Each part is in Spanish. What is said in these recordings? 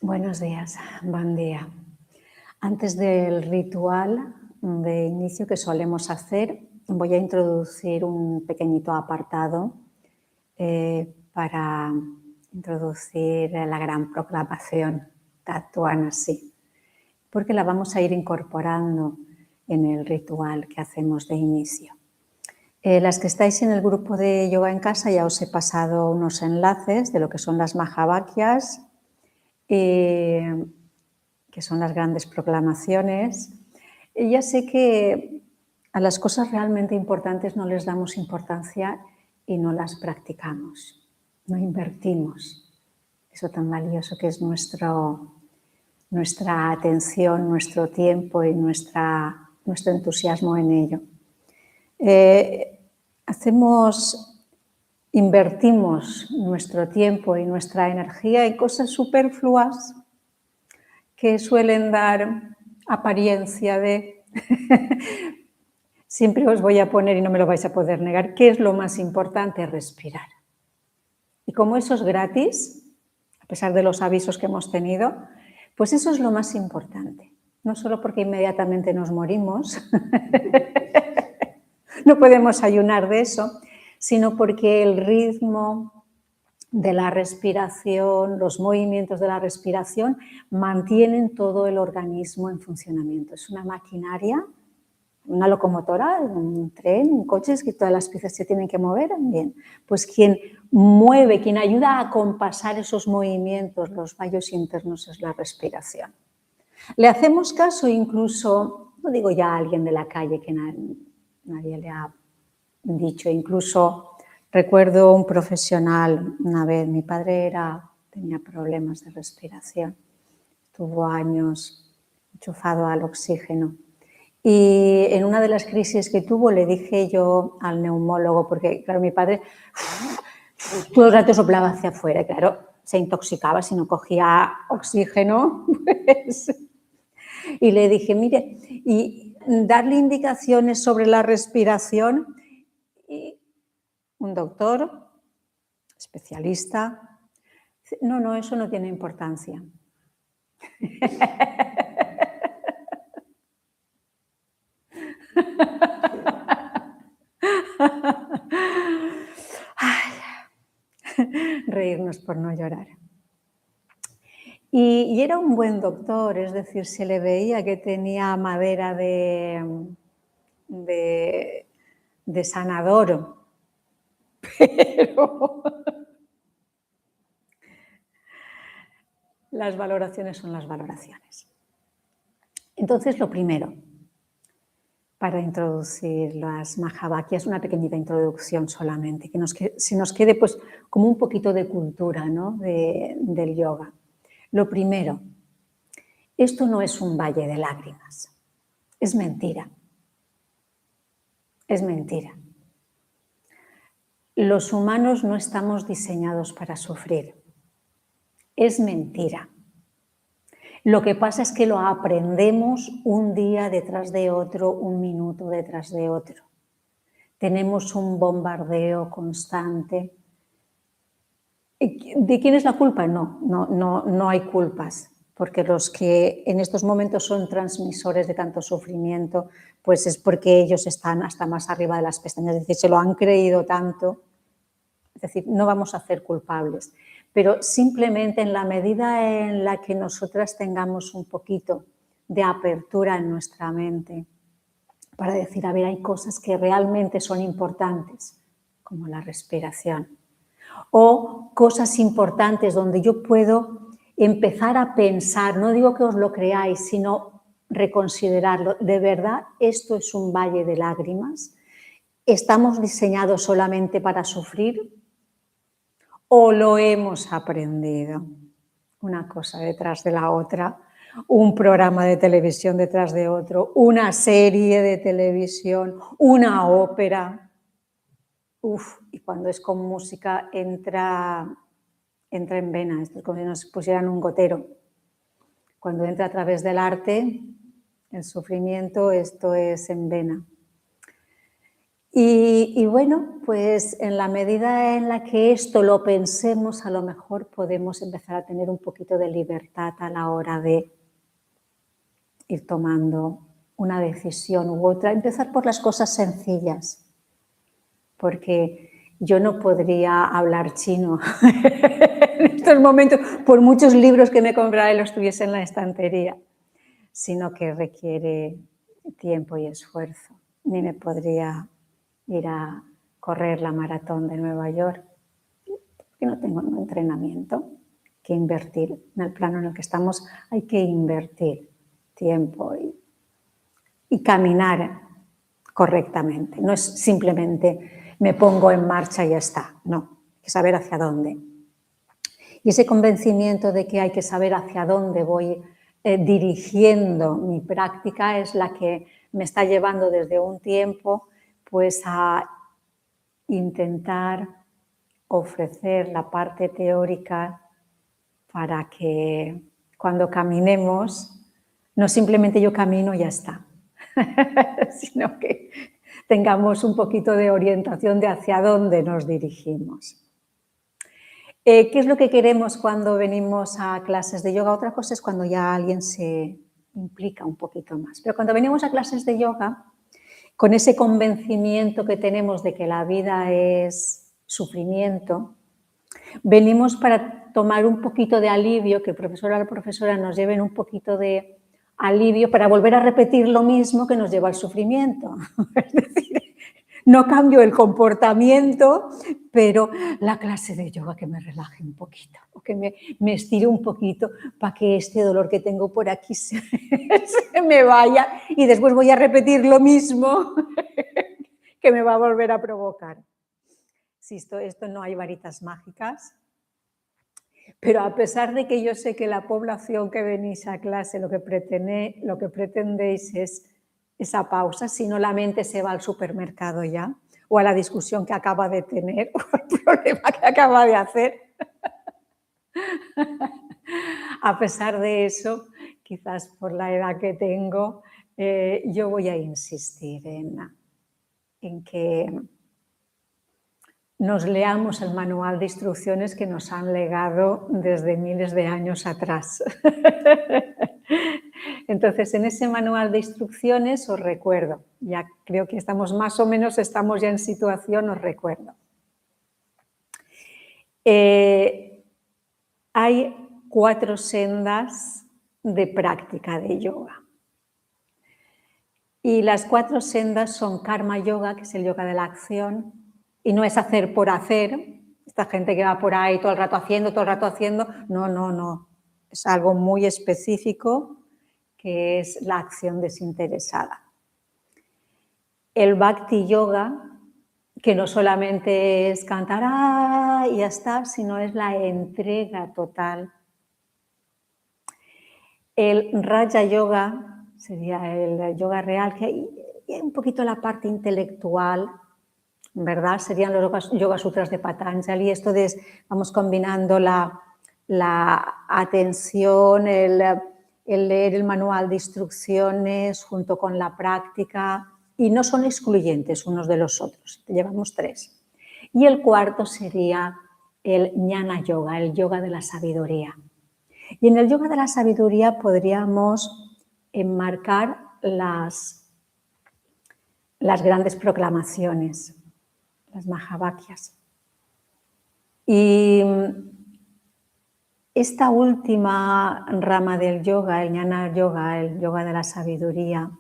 Buenos días, buen día. Antes del ritual de inicio que solemos hacer, voy a introducir un pequeñito apartado para introducir la gran proclamación Tatuan así, porque la vamos a ir incorporando en el ritual que hacemos de inicio. Las que estáis en el grupo de yoga en casa ya os he pasado unos enlaces de lo que son las Mahavakyas, que son las grandes proclamaciones. Y ya sé que a las cosas realmente importantes no les damos importancia y no las practicamos, no invertimos eso tan valioso que es nuestra atención, nuestro tiempo y nuestro entusiasmo en ello. Invertimos nuestro tiempo y nuestra energía en cosas superfluas que suelen dar apariencia de... Siempre os voy a poner, y no me lo vais a poder negar, ¿qué es lo más importante? Respirar. Y como eso es gratis, a pesar de los avisos que hemos tenido, pues eso es lo más importante. No solo porque inmediatamente nos morimos, no podemos ayunar de eso, sino porque el ritmo de la respiración, los movimientos de la respiración mantienen todo el organismo en funcionamiento. Es una maquinaria, una locomotora, un tren, un coche, es que todas las piezas se tienen que mover. Bien, pues quien mueve, quien ayuda a acompasar esos movimientos, los fallos internos, es la respiración. Le hacemos caso incluso, no digo ya a alguien de la calle que nadie le ha dicho, incluso recuerdo un profesional una vez, mi padre tenía problemas de respiración, estuvo años enchufado al oxígeno y en una de las crisis que tuvo le dije yo al neumólogo, porque claro, mi padre todo el rato soplaba hacia afuera, claro, se intoxicaba si no cogía oxígeno, pues, y le dije, mire, y darle indicaciones sobre la respiración. Y un doctor, especialista, no, eso no tiene importancia. Ay, reírnos por no llorar. Y era un buen doctor, es decir, se le veía que tenía madera de sanador, pero las valoraciones son las valoraciones. Entonces, lo primero, para introducir las Mahavakyas, una pequeñita introducción solamente, que se nos quede pues como un poquito de cultura, ¿no? del yoga. Lo primero, esto no es un valle de lágrimas, es mentira. Es mentira. Los humanos no estamos diseñados para sufrir. Es mentira. Lo que pasa es que lo aprendemos un día detrás de otro, un minuto detrás de otro. Tenemos un bombardeo constante. ¿De quién es la culpa? No hay culpas, porque los que en estos momentos son transmisores de tanto sufrimiento, pues es porque ellos están hasta más arriba de las pestañas, es decir, se lo han creído tanto, es decir, no vamos a ser culpables, pero simplemente en la medida en la que nosotras tengamos un poquito de apertura en nuestra mente para decir, a ver, hay cosas que realmente son importantes, como la respiración, o cosas importantes donde yo puedo empezar a pensar, no digo que os lo creáis, sino reconsiderarlo. ¿De verdad esto es un valle de lágrimas? ¿Estamos diseñados solamente para sufrir? ¿O lo hemos aprendido? Una cosa detrás de la otra, un programa de televisión detrás de otro, una serie de televisión, una ópera. Y cuando es con música entra en vena, esto es como si nos pusieran un gotero. Cuando entra a través del arte, el sufrimiento, esto es en vena. Y bueno, pues en la medida en la que esto lo pensemos, a lo mejor podemos empezar a tener un poquito de libertad a la hora de ir tomando una decisión u otra. Empezar por las cosas sencillas, porque yo no podría hablar chino en estos momentos, por muchos libros que me comprara y los tuviese en la estantería, sino que requiere tiempo y esfuerzo. Ni me podría ir a correr la maratón de Nueva York, porque no tengo un entrenamiento que invertir. En el plano en el que estamos hay que invertir tiempo y caminar correctamente. No es simplemente me pongo en marcha y ya está, no, hay que saber hacia dónde. Y ese convencimiento de que hay que saber hacia dónde voy dirigiendo mi práctica es la que me está llevando desde un tiempo pues a intentar ofrecer la parte teórica para que cuando caminemos, no simplemente yo camino y ya está, sino que tengamos un poquito de orientación de hacia dónde nos dirigimos. ¿Qué es lo que queremos cuando venimos a clases de yoga? Otra cosa es cuando ya alguien se implica un poquito más. Pero cuando venimos a clases de yoga, con ese convencimiento que tenemos de que la vida es sufrimiento, venimos para tomar un poquito de alivio, que el profesor o la profesora nos lleven un poquito de alivio para volver a repetir lo mismo que nos lleva al sufrimiento. Es decir, no cambio el comportamiento, pero la clase de yoga que me relaje un poquito, o que me estire un poquito para que este dolor que tengo por aquí se me vaya y después voy a repetir lo mismo que me va a volver a provocar. Si esto no hay varitas mágicas, pero a pesar de que yo sé que la población que venís a clase lo que pretendéis es esa pausa, si no la mente se va al supermercado ya, o a la discusión que acaba de tener, o al problema que acaba de hacer. A pesar de eso, quizás por la edad que tengo, yo voy a insistir en que nos leamos el manual de instrucciones que nos han legado desde miles de años atrás. Entonces, en ese manual de instrucciones os recuerdo, ya creo que estamos más o menos, estamos ya en situación, os recuerdo. Hay 4 sendas de práctica de yoga. Y las 4 sendas son Karma Yoga, que es el yoga de la acción, y no es hacer por hacer, esta gente que va por ahí todo el rato haciendo, no, no, no, es algo muy específico que es la acción desinteresada. El Bhakti Yoga, que no solamente es cantar ¡ah! Y ya está, sino es la entrega total. El Raja Yoga sería el yoga real, que hay un poquito la parte intelectual, ¿verdad? Serían los Yoga Sutras de Patanjali, esto de vamos combinando la atención, el leer el manual de instrucciones junto con la práctica, y no son excluyentes unos de los otros, llevamos 3. Y el cuarto sería el Jnana Yoga, el yoga de la sabiduría. Y en el yoga de la sabiduría podríamos enmarcar las grandes proclamaciones, las Mahavakyas. Y esta última rama del yoga, el Jnana Yoga, el yoga de la sabiduría,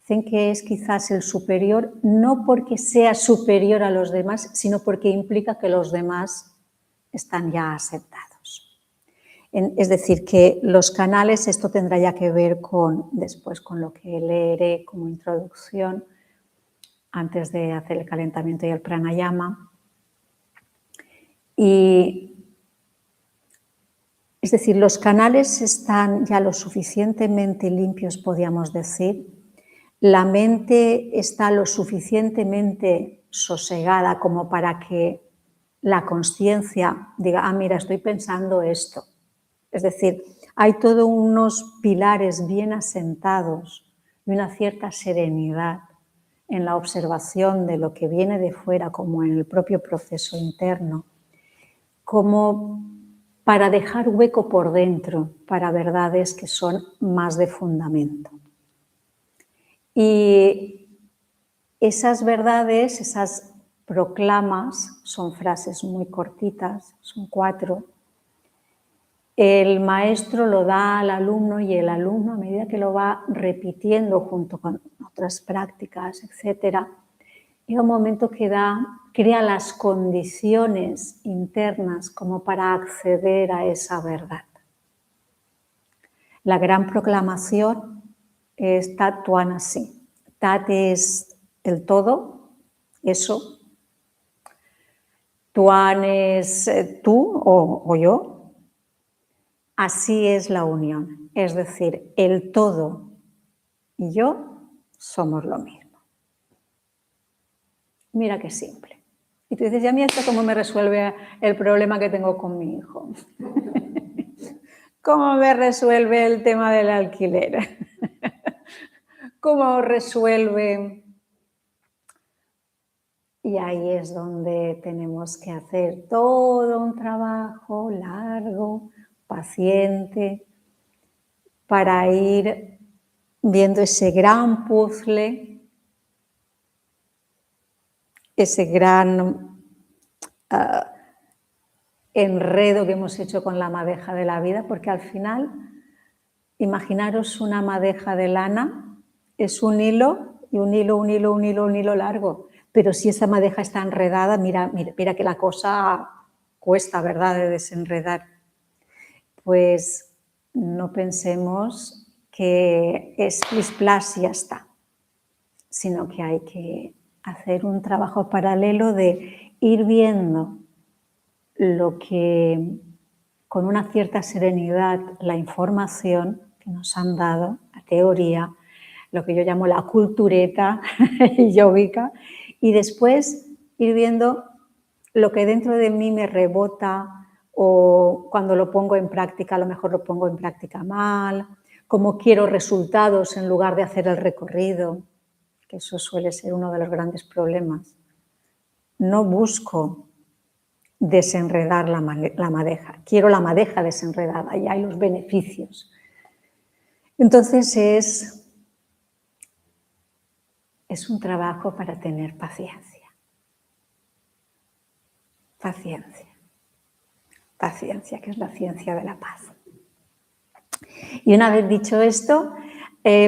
dicen que es quizás el superior, no porque sea superior a los demás, sino porque implica que los demás están ya aceptados. Es decir, que los canales, esto tendrá ya que ver después con lo que leeré como introducción, antes de hacer el calentamiento y el pranayama. Es decir, los canales están ya lo suficientemente limpios, podríamos decir. La mente está lo suficientemente sosegada como para que la consciencia diga, ah, mira, estoy pensando esto. Es decir, hay todos unos pilares bien asentados y una cierta serenidad en la observación de lo que viene de fuera como en el propio proceso interno, como para dejar hueco por dentro para verdades que son más de fundamento. Y esas verdades, esas proclamas, son frases muy cortitas, son 4. El maestro lo da al alumno y el alumno, a medida que lo va repitiendo junto con otras prácticas, etc., llega un momento que crea las condiciones internas como para acceder a esa verdad. La gran proclamación es Tat Tvam Asi. Tat es el todo, eso. Tvam es tú o yo. Así es la unión, es decir, el todo y yo somos lo mismo. Mira qué simple. Y tú dices, ¿y a mí esto cómo me resuelve el problema que tengo con mi hijo? ¿Cómo me resuelve el tema del alquiler? ¿Cómo resuelve? Y ahí es donde tenemos que hacer todo un trabajo largo, paciente, para ir viendo ese gran puzzle, ese gran enredo que hemos hecho con la madeja de la vida, porque al final, imaginaros una madeja de lana, es un hilo y un hilo largo, pero si esa madeja está enredada, mira que la cosa cuesta, ¿verdad?, de desenredar. Pues no pensemos que es plis-plas y ya está, sino que hay que hacer un trabajo paralelo de ir viendo lo que, con una cierta serenidad, la información que nos han dado, la teoría, lo que yo llamo la cultureta yógica, y después ir viendo lo que dentro de mí me rebota, o cuando lo pongo en práctica, a lo mejor lo pongo en práctica mal, cómo quiero resultados en lugar de hacer el recorrido, que eso suele ser uno de los grandes problemas. No busco desenredar la madeja, quiero la madeja desenredada, y hay los beneficios. Entonces es un trabajo para tener paciencia. Paciencia, que es la ciencia de la paz. Y una vez dicho esto,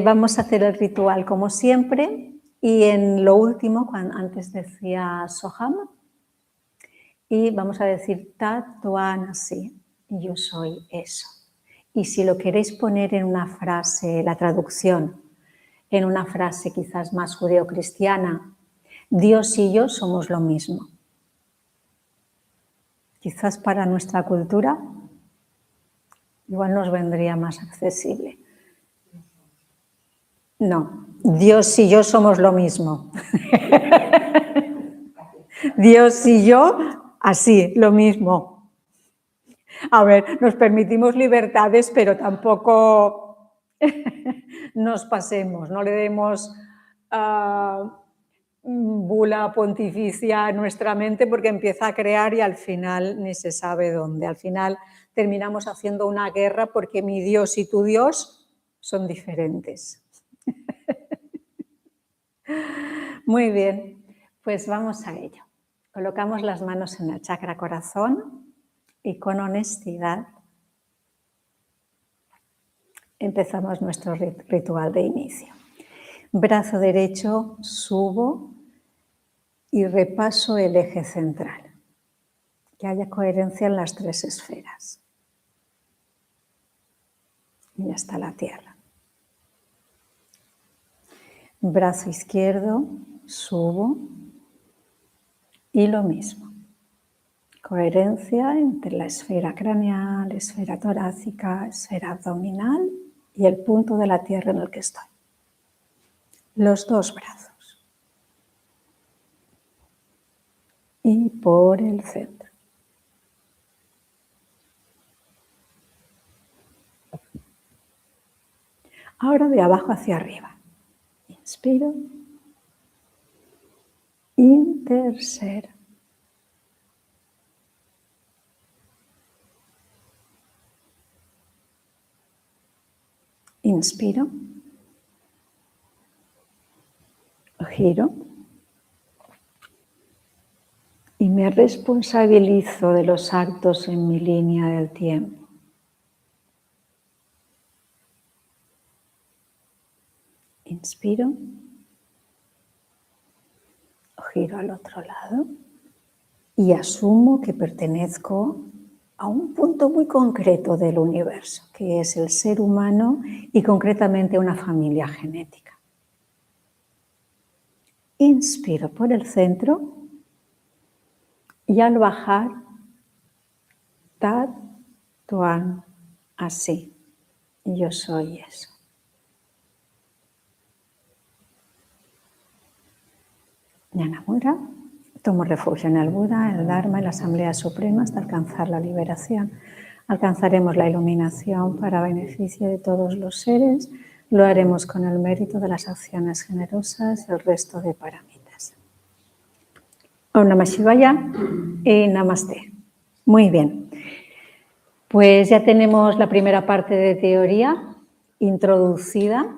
vamos a hacer el ritual como siempre, y en lo último, antes decía Soham, y vamos a decir Tat Tvam Asi, yo soy eso. Y si lo queréis poner en una frase, la traducción, en una frase quizás más judeocristiana, Dios y yo somos lo mismo. Quizás para nuestra cultura igual nos vendría más accesible. No, Dios y yo somos lo mismo. Dios y yo, así, lo mismo. A ver, nos permitimos libertades, pero tampoco nos pasemos, no le demos bula pontificia a nuestra mente, porque empieza a crear y al final ni se sabe dónde. Al final terminamos haciendo una guerra porque mi Dios y tu Dios son diferentes. Muy bien, pues vamos a ello. Colocamos las manos en el chakra corazón y con honestidad empezamos nuestro ritual de inicio. Brazo derecho, subo y repaso el eje central. Que haya coherencia en las 3 esferas. Y ya está la tierra. Brazo izquierdo, subo y lo mismo. Coherencia entre la esfera craneal, esfera torácica, esfera abdominal y el punto de la tierra en el que estoy. Los 2 brazos. Y por el centro. Ahora de abajo hacia arriba. Inspiro Interser. Inspiro. Giro. Y me responsabilizo de los actos en mi línea del tiempo. Inspiro. Giro al otro lado. Y asumo que pertenezco a un punto muy concreto del universo, que es el ser humano y concretamente una familia genética. Inspiro por el centro y al bajar, Tat Tuan, así. Yo soy eso. Ñanamura. Tomo refugio en el Buda, el Dharma y la Asamblea Suprema hasta alcanzar la liberación. Alcanzaremos la iluminación para beneficio de todos los seres. Lo haremos con el mérito de las acciones generosas y el resto de paramitas. Om Namah Shivaya y Namaste. Muy bien. Pues ya tenemos la primera parte de teoría introducida.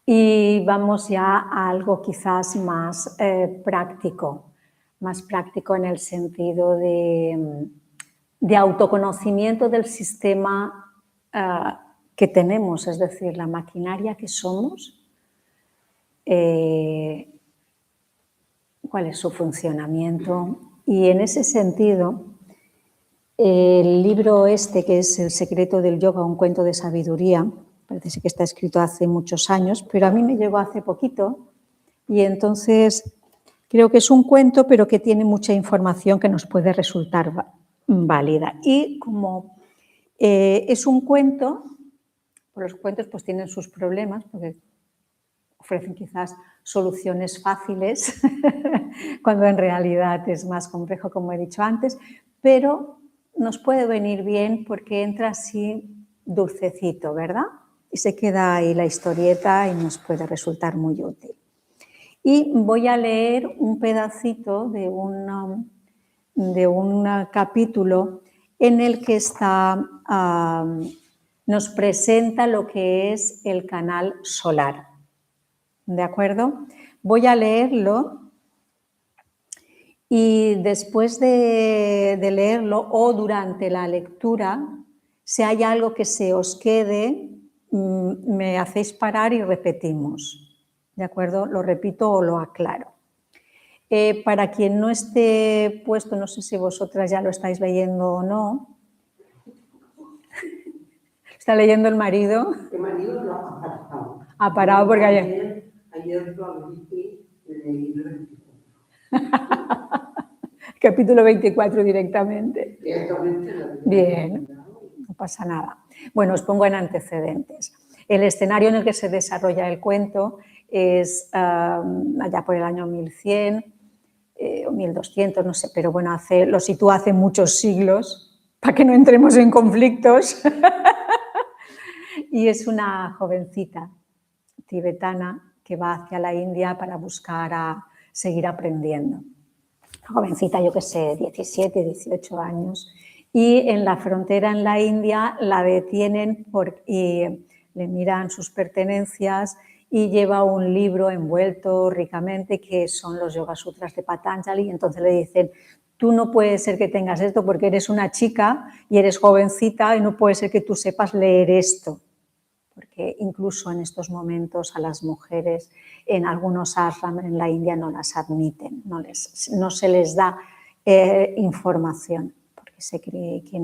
Y vamos ya a algo quizás más práctico en el sentido de autoconocimiento del sistema que tenemos, es decir, la maquinaria que somos, cuál es su funcionamiento. Y en ese sentido, el libro este, que es El secreto del yoga, un cuento de sabiduría, parece que está escrito hace muchos años, pero a mí me llegó hace poquito y entonces creo que es un cuento, pero que tiene mucha información que nos puede resultar válida. Y como es un cuento, pues los cuentos pues tienen sus problemas porque ofrecen quizás soluciones fáciles cuando en realidad es más complejo, como he dicho antes, pero nos puede venir bien porque entra así dulcecito, ¿verdad? Y se queda ahí la historieta y nos puede resultar muy útil. Y voy a leer un pedacito de un capítulo en el que nos presenta lo que es el canal solar. ¿De acuerdo? Voy a leerlo y después de leerlo o durante la lectura, si hay algo que se os quede, me hacéis parar y repetimos, ¿de acuerdo? Lo repito o lo aclaro. Para quien no esté puesto, no sé si vosotras ya lo estáis leyendo o no. ¿Está leyendo el marido? El marido lo ha parado. Ha parado porque ayer lo abrí y leí el 24. Capítulo 24 directamente. Directamente. Bien, no pasa nada. Bueno, os pongo en antecedentes. El escenario en el que se desarrolla el cuento es allá por el año 1100 o 1200, no sé, pero bueno, lo sitúa hace muchos siglos, para que no entremos en conflictos. Y es una jovencita tibetana que va hacia la India para buscar a seguir aprendiendo. Una jovencita, yo qué sé, 17, 18 años. Y en la frontera en la India la detienen y le miran sus pertenencias y lleva un libro envuelto ricamente que son los Yoga Sutras de Patanjali. Y entonces le dicen, tú no puede ser que tengas esto porque eres una chica y eres jovencita y no puede ser que tú sepas leer esto. Porque incluso en estos momentos a las mujeres en algunos ashrams en la India no las admiten, no se les da información, porque se cree que a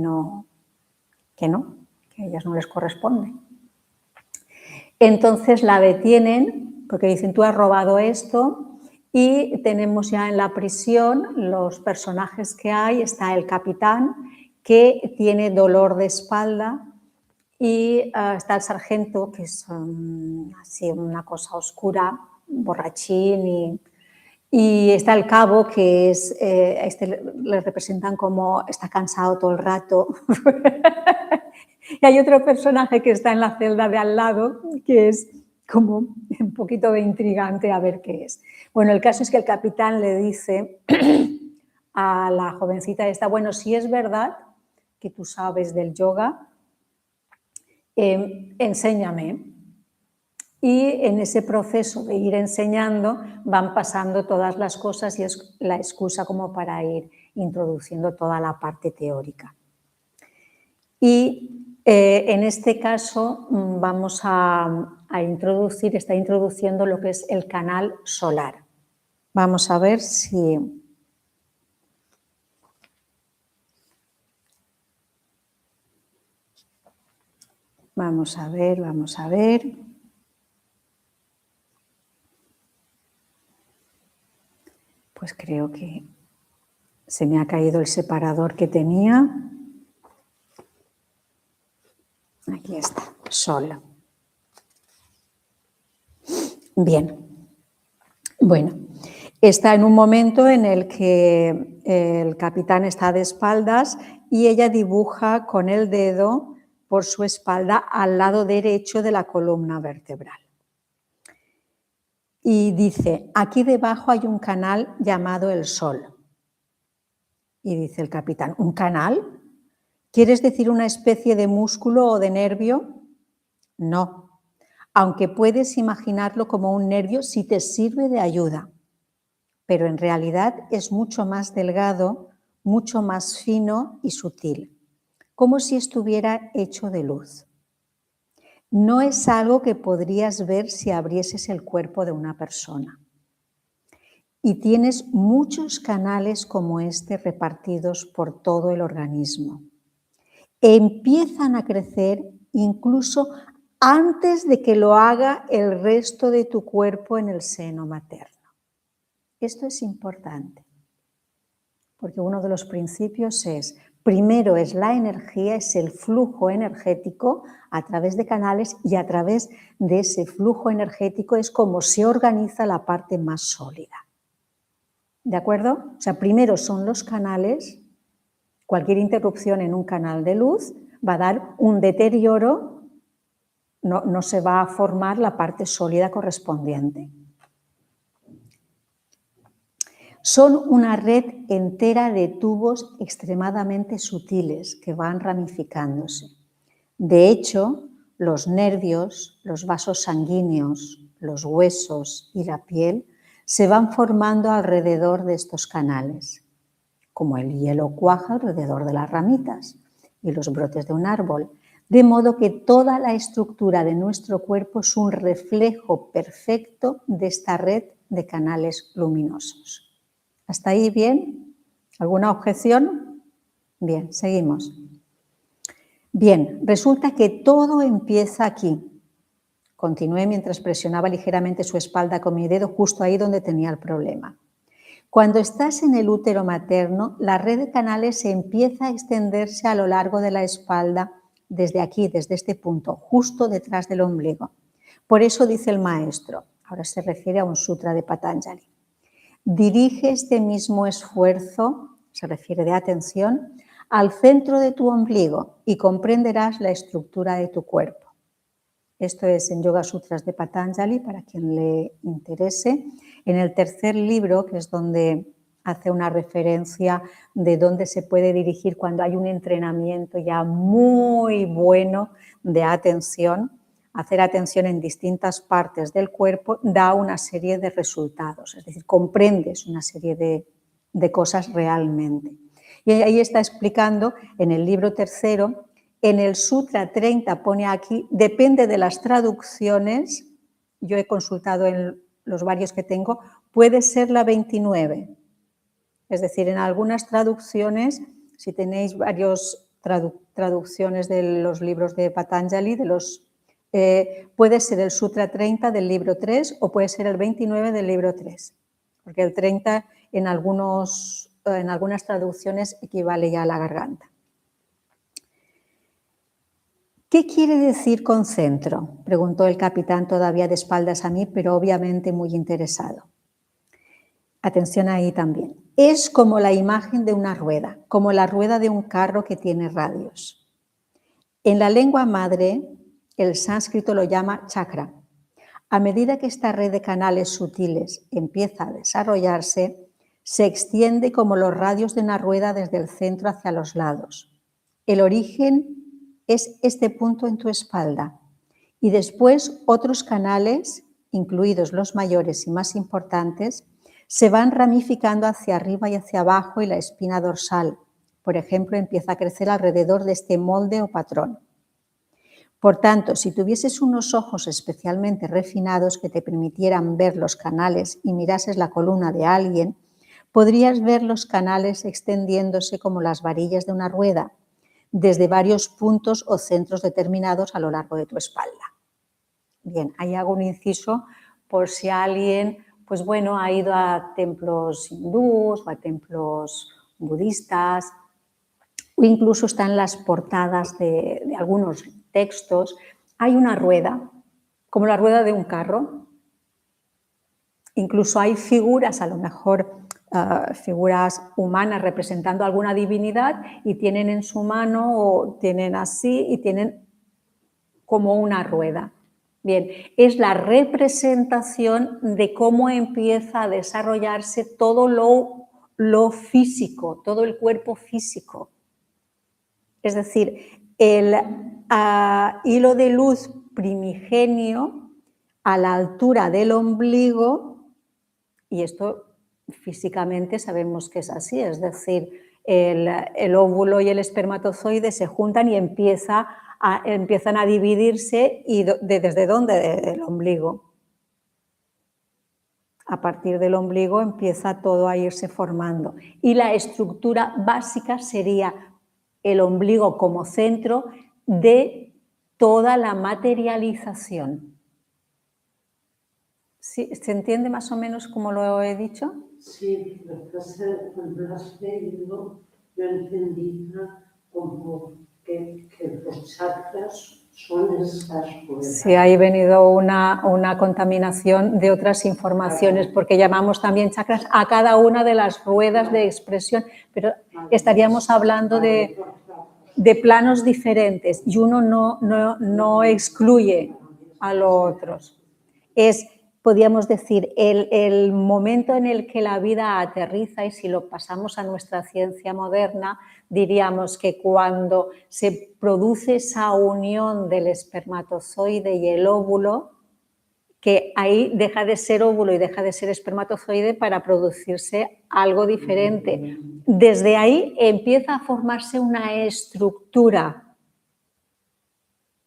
ellas no les corresponde. Entonces la detienen porque dicen, tú has robado esto, y tenemos ya en la prisión los personajes que hay. Está el capitán, que tiene dolor de espalda, y está el sargento, que es así una cosa oscura, borrachín, y está el cabo, que es, le representan como está cansado todo el rato. Y hay otro personaje que está en la celda de al lado, que es como un poquito de intrigante a ver qué es. Bueno, el caso es que el capitán le dice a la jovencita esta, bueno, si es verdad que tú sabes del yoga, enséñame. Y en ese proceso de ir enseñando van pasando todas las cosas y es la excusa como para ir introduciendo toda la parte teórica. Y en este caso vamos a introducir, está introduciendo lo que es el canal solar. Vamos a ver si... Vamos a ver, vamos a ver. Pues creo que se me ha caído el separador que tenía. Aquí está, sol. Bien. Bueno, está en un momento en el que el capitán está de espaldas y ella dibuja con el dedo por su espalda al lado derecho de la columna vertebral. Y dice, aquí debajo hay un canal llamado el sol. Y dice el capitán, ¿un canal? ¿Quieres decir una especie de músculo o de nervio? No, aunque puedes imaginarlo como un nervio si te sirve de ayuda, pero en realidad es mucho más delgado, mucho más fino y sutil, como si estuviera hecho de luz. No es algo que podrías ver si abrieses el cuerpo de una persona. Y tienes muchos canales como este repartidos por todo el organismo. Empiezan a crecer incluso antes de que lo haga el resto de tu cuerpo en el seno materno. Esto es importante, porque uno de los principios es, primero es la energía, es el flujo energético a través de canales y a través de ese flujo energético es como se organiza la parte más sólida. ¿De acuerdo? O sea, primero son los canales. Cualquier interrupción en un canal de luz va a dar un deterioro, no se va a formar la parte sólida correspondiente. Son una red entera de tubos extremadamente sutiles que van ramificándose. De hecho, los nervios, los vasos sanguíneos, los huesos y la piel se van formando alrededor de estos canales, como el hielo cuaja alrededor de las ramitas y los brotes de un árbol, de modo que toda la estructura de nuestro cuerpo es un reflejo perfecto de esta red de canales luminosos. ¿Hasta ahí bien? ¿Alguna objeción? Bien, seguimos. Bien, resulta que todo empieza aquí. Continué mientras presionaba ligeramente su espalda con mi dedo justo ahí donde tenía el problema. Cuando estás en el útero materno, la red de canales empieza a extenderse a lo largo de la espalda, desde aquí, desde este punto, justo detrás del ombligo. Por eso dice el maestro, ahora se refiere a un sutra de Patanjali, dirige este mismo esfuerzo, se refiere de atención, al centro de tu ombligo y comprenderás la estructura de tu cuerpo. Esto es en Yoga Sutras de Patanjali, para quien le interese. En el tercer libro, que es donde hace una referencia de dónde se puede dirigir cuando hay un entrenamiento ya muy bueno de atención, hacer atención en distintas partes del cuerpo da una serie de resultados, es decir, comprendes una serie de cosas realmente. Y ahí está explicando en el libro tercero. En el Sutra 30 pone aquí, depende de las traducciones, yo he consultado en los varios que tengo, puede ser la 29. Es decir, en algunas traducciones, si tenéis varias traducciones de los libros de Patanjali, puede ser el Sutra 30 del libro 3 o puede ser el 29 del libro 3, porque el 30 en algunas traducciones equivale ya a la garganta. ¿Qué quiere decir con centro?, preguntó el capitán todavía de espaldas a mí, pero obviamente muy interesado. Atención ahí también. Es como la imagen de una rueda, como la rueda de un carro que tiene radios. En la lengua madre, el sánscrito lo llama chakra. A medida que esta red de canales sutiles empieza a desarrollarse, se extiende como los radios de una rueda desde el centro hacia los lados. El origen es este punto en tu espalda y después otros canales, incluidos los mayores y más importantes, se van ramificando hacia arriba y hacia abajo y la espina dorsal, por ejemplo, empieza a crecer alrededor de este molde o patrón. Por tanto, si tuvieses unos ojos especialmente refinados que te permitieran ver los canales y mirases la columna de alguien, podrías ver los canales extendiéndose como las varillas de una rueda, desde varios puntos o centros determinados a lo largo de tu espalda. Bien, ahí hago un inciso por si alguien, pues bueno, ha ido a templos hindús o a templos budistas, o incluso está en las portadas de algunos textos. Hay una rueda, como la rueda de un carro. Incluso hay figuras, a lo mejor figuras humanas representando alguna divinidad y tienen en su mano o tienen así y tienen como una rueda. Bien, es la representación de cómo empieza a desarrollarse todo lo físico, todo el cuerpo físico. Es decir, el hilo de luz primigenio a la altura del ombligo, y esto físicamente sabemos que es así, es decir, el óvulo y el espermatozoide se juntan y empiezan a dividirse. ¿Y desde dónde? Desde el ombligo. A partir del ombligo empieza todo a irse formando. Y la estructura básica sería el ombligo como centro de toda la materialización. ¿Sí? ¿Se entiende más o menos como lo he dicho? Sí, lo que pasa es que cuando lo has leído, yo entendía como que los chakras son esas ruedas. Sí, ha venido una contaminación de otras informaciones, porque llamamos también chakras a cada una de las ruedas de expresión, pero estaríamos hablando de planos diferentes y uno no excluye a los otros. Podríamos decir, el momento en el que la vida aterriza, y si lo pasamos a nuestra ciencia moderna, diríamos que cuando se produce esa unión del espermatozoide y el óvulo, que ahí deja de ser óvulo y deja de ser espermatozoide para producirse algo diferente. Desde ahí empieza a formarse una estructura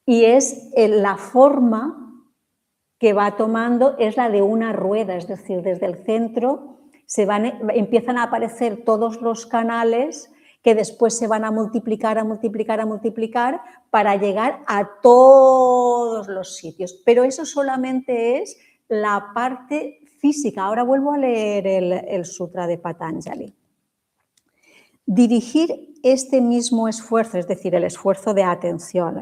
y es la forma que va tomando es la de una rueda, es decir, desde el centro empiezan a aparecer todos los canales que después se van a multiplicar para llegar a todos los sitios. Pero eso solamente es la parte física. Ahora vuelvo a leer el Sutra de Patanjali. Dirigir este mismo esfuerzo, es decir, el esfuerzo de atención,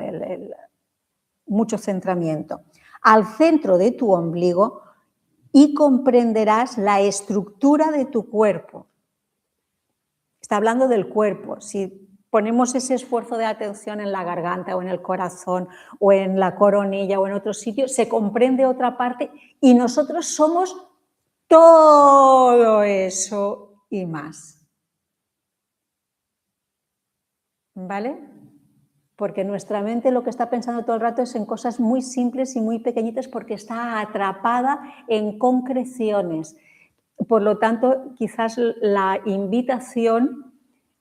mucho centramiento, al centro de tu ombligo y comprenderás la estructura de tu cuerpo. Está hablando del cuerpo. Si ponemos ese esfuerzo de atención en la garganta o en el corazón o en la coronilla o en otro sitio, se comprende otra parte y nosotros somos todo eso y más. ¿Vale? Porque nuestra mente lo que está pensando todo el rato es en cosas muy simples y muy pequeñitas porque está atrapada en concreciones. Por lo tanto, quizás la invitación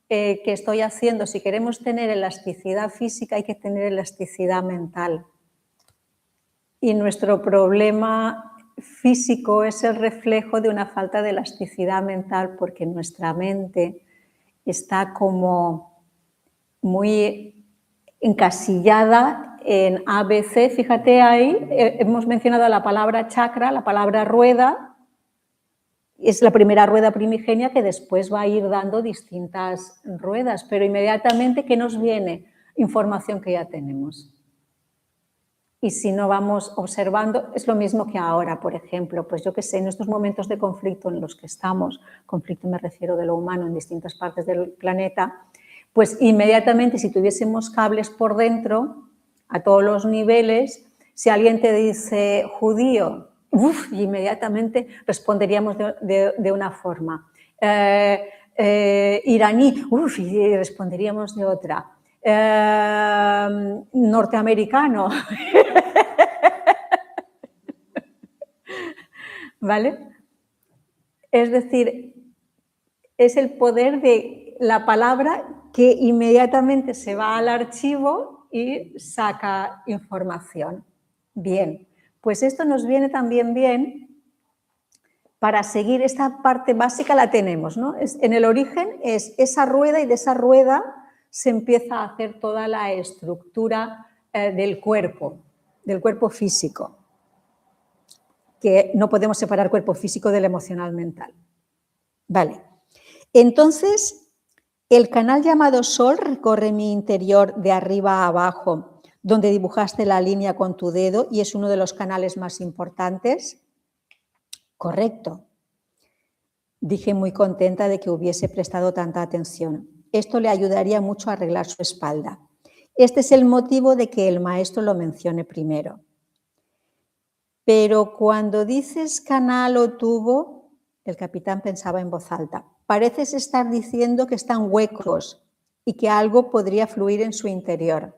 que estoy haciendo, si queremos tener elasticidad física, hay que tener elasticidad mental. Y nuestro problema físico es el reflejo de una falta de elasticidad mental porque nuestra mente está como muy encasillada en ABC. Fíjate ahí, hemos mencionado la palabra chakra, la palabra rueda, es la primera rueda primigenia que después va a ir dando distintas ruedas, pero inmediatamente, ¿qué nos viene? Información que ya tenemos. Y si no vamos observando, es lo mismo que ahora, por ejemplo, pues yo qué sé, en estos momentos de conflicto en los que estamos, conflicto me refiero de lo humano en distintas partes del planeta, pues inmediatamente si tuviésemos cables por dentro, a todos los niveles, Si alguien te dice judío, inmediatamente responderíamos de una forma. Iraní, y responderíamos de otra. Norteamericano. ¿Vale? Es decir, es el poder de la palabra que inmediatamente se va al archivo y saca información. Bien, pues esto nos viene también bien para seguir esta parte básica, la tenemos, ¿no? En el origen es esa rueda y de esa rueda se empieza a hacer toda la estructura del cuerpo físico, que no podemos separar cuerpo físico del emocional mental. Vale, entonces el canal llamado Sol recorre mi interior de arriba a abajo, donde dibujaste la línea con tu dedo y es uno de los canales más importantes. Correcto. Dije muy contenta de que hubiese prestado tanta atención. Esto le ayudaría mucho a arreglar su espalda. Este es el motivo de que el maestro lo mencione primero. Pero cuando dices canal o tubo, el capitán pensaba en voz alta, pareces estar diciendo que están huecos y que algo podría fluir en su interior.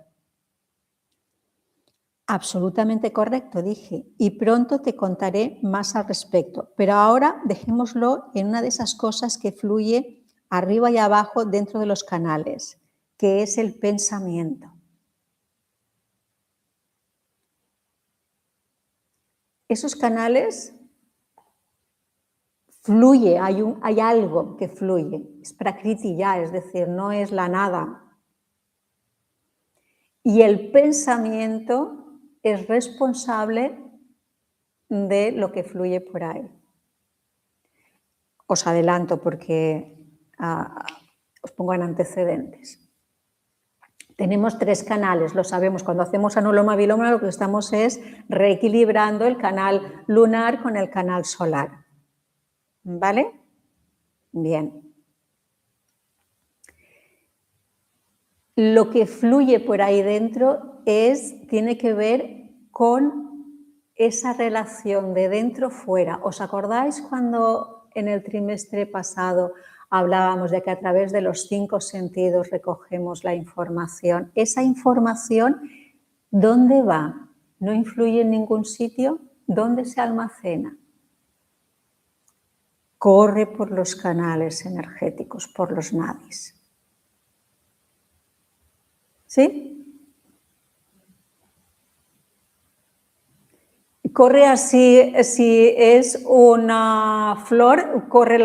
Absolutamente correcto, dije, y pronto te contaré más al respecto, pero ahora dejémoslo en una de esas cosas que fluye arriba y abajo dentro de los canales, que es el pensamiento. Esos canales fluye, hay algo que fluye, es prakriti ya, es decir, no es la nada. Y el pensamiento es responsable de lo que fluye por ahí. Os adelanto porque os pongo en antecedentes. Tenemos 3 canales, lo sabemos, cuando hacemos Anuloma Viloma lo que estamos es reequilibrando el canal lunar con el canal solar. ¿Vale? Bien. Lo que fluye por ahí dentro tiene que ver con esa relación de dentro-fuera. ¿Os acordáis cuando en el trimestre pasado hablábamos de que a través de los 5 sentidos recogemos la información? Esa información, ¿dónde va? ¿No influye en ningún sitio? ¿Dónde se almacena? Corre por los canales energéticos, por los nadis. ¿Sí? Corre así, si es una flor, corre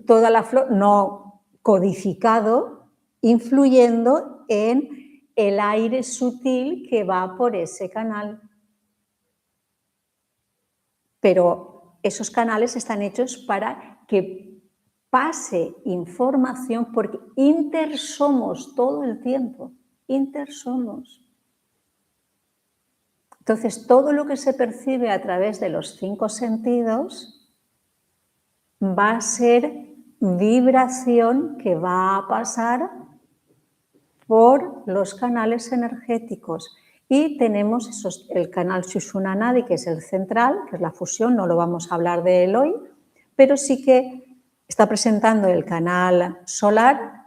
toda la flor, no codificado, influyendo en el aire sutil que va por ese canal. Pero esos canales están hechos para que pase información, porque intersomos todo el tiempo, intersomos. Entonces, todo lo que se percibe a través de los 5 sentidos va a ser vibración que va a pasar por los canales energéticos. Y tenemos el canal Sushumna Nadi, que es el central, que es la fusión, no lo vamos a hablar de él hoy, pero sí que está presentando el canal solar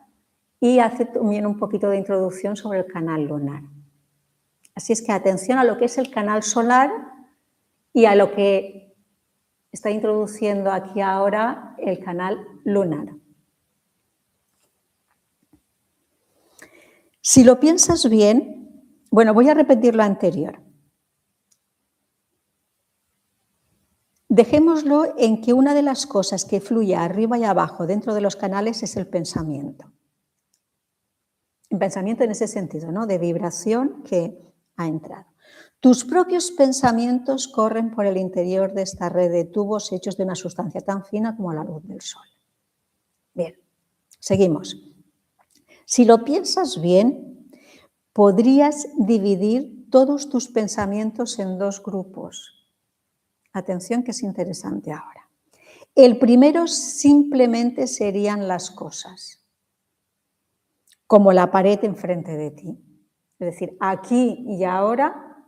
y hace también un poquito de introducción sobre el canal lunar. Así es que atención a lo que es el canal solar y a lo que está introduciendo aquí ahora el canal lunar. Si lo piensas bien, bueno, voy a repetir lo anterior. Dejémoslo en que una de las cosas que fluye arriba y abajo dentro de los canales es el pensamiento. El pensamiento en ese sentido, ¿no? De vibración que ha entrado. Tus propios pensamientos corren por el interior de esta red de tubos hechos de una sustancia tan fina como la luz del sol. Bien, seguimos. Si lo piensas bien, podrías dividir todos tus pensamientos en 2 grupos. Atención, que es interesante ahora. El primero simplemente serían las cosas, como la pared enfrente de ti. Es decir, aquí y ahora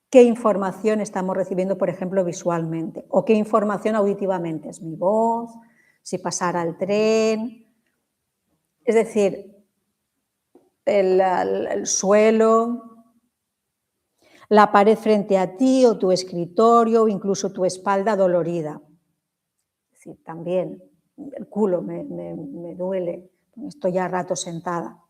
qué información estamos recibiendo, por ejemplo, visualmente, o qué información auditivamente, es mi voz, si pasara el tren, es decir, el suelo, la pared frente a ti o tu escritorio o incluso tu espalda dolorida. Es decir, también el culo me duele, estoy ya rato sentada.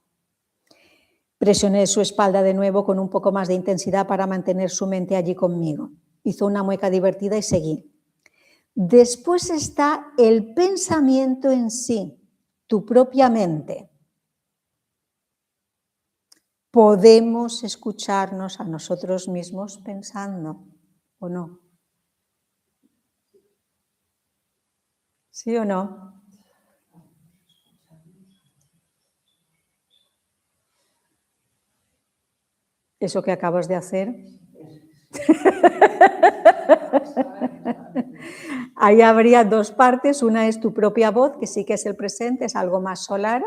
Presioné su espalda de nuevo con un poco más de intensidad para mantener su mente allí conmigo. Hizo una mueca divertida y seguí. Después está el pensamiento en sí, tu propia mente. ¿Podemos escucharnos a nosotros mismos pensando o no? ¿Sí o no? ¿Eso que acabas de hacer? Ahí habría dos partes. Una es tu propia voz, que sí que es el presente, es algo más solar,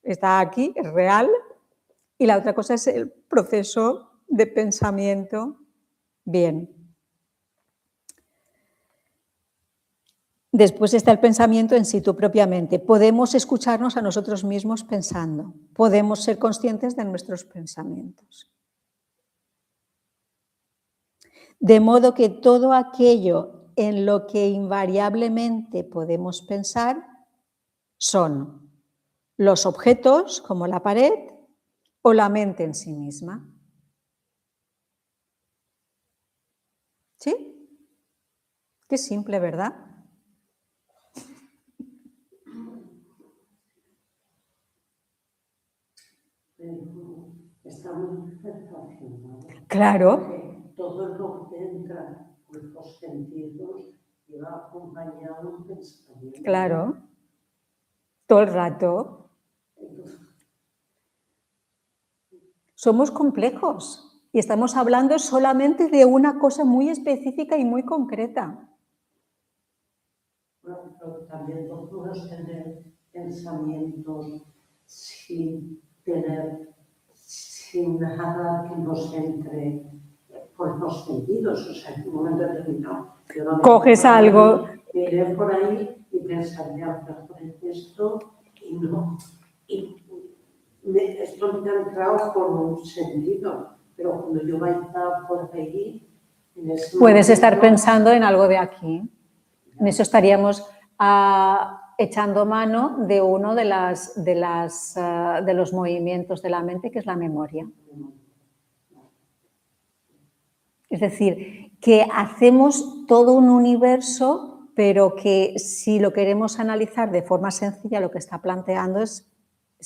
está aquí, es real. Y la otra cosa es el proceso de pensamiento. Bien. Después está el pensamiento en sí, tu propia mente. Podemos escucharnos a nosotros mismos pensando. Podemos ser conscientes de nuestros pensamientos. De modo que todo aquello en lo que invariablemente podemos pensar son los objetos, como la pared, o la mente en sí misma. ¿Sí? Qué simple, ¿verdad? Está muy relacionado. Claro. Porque todo lo que entra por los sentidos lleva acompañado un pensamiento. Claro. Todo el rato. Somos complejos y estamos hablando solamente de una cosa muy específica y muy concreta. Bueno, pero también podemos tener pensamientos sin nada que nos entre por los sentidos. O sea, en un momento determinado. Coges algo. Iré por ahí y pensaría mejor en esto y no. Esto me ha entrado por un sentido, pero cuando yo vaya por ahí... Puedes estar pensando en algo de aquí. En eso estaríamos echando mano de uno de los movimientos de la mente, que es la memoria. Es decir, que hacemos todo un universo, pero que si lo queremos analizar de forma sencilla, lo que está planteando es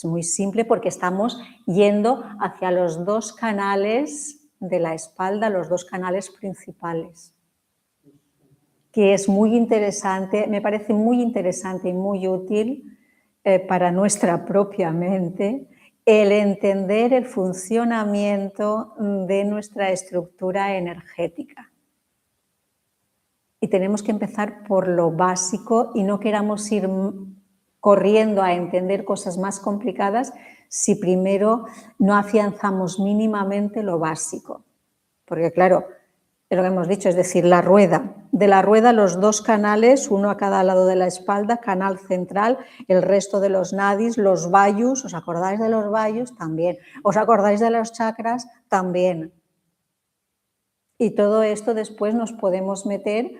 muy simple, porque estamos yendo hacia los dos canales de la espalda, los dos canales principales, que es muy interesante, me parece muy interesante y muy útil para nuestra propia mente el entender el funcionamiento de nuestra estructura energética. Y tenemos que empezar por lo básico y no queramos ir corriendo a entender cosas más complicadas si primero no afianzamos mínimamente lo básico. Porque claro, es lo que hemos dicho, es decir, la rueda. De la rueda los dos canales, uno a cada lado de la espalda, canal central, el resto de los nadis, los vayus, ¿os acordáis de los vayus? También. ¿Os acordáis de los chakras? También. Y todo esto después nos podemos meter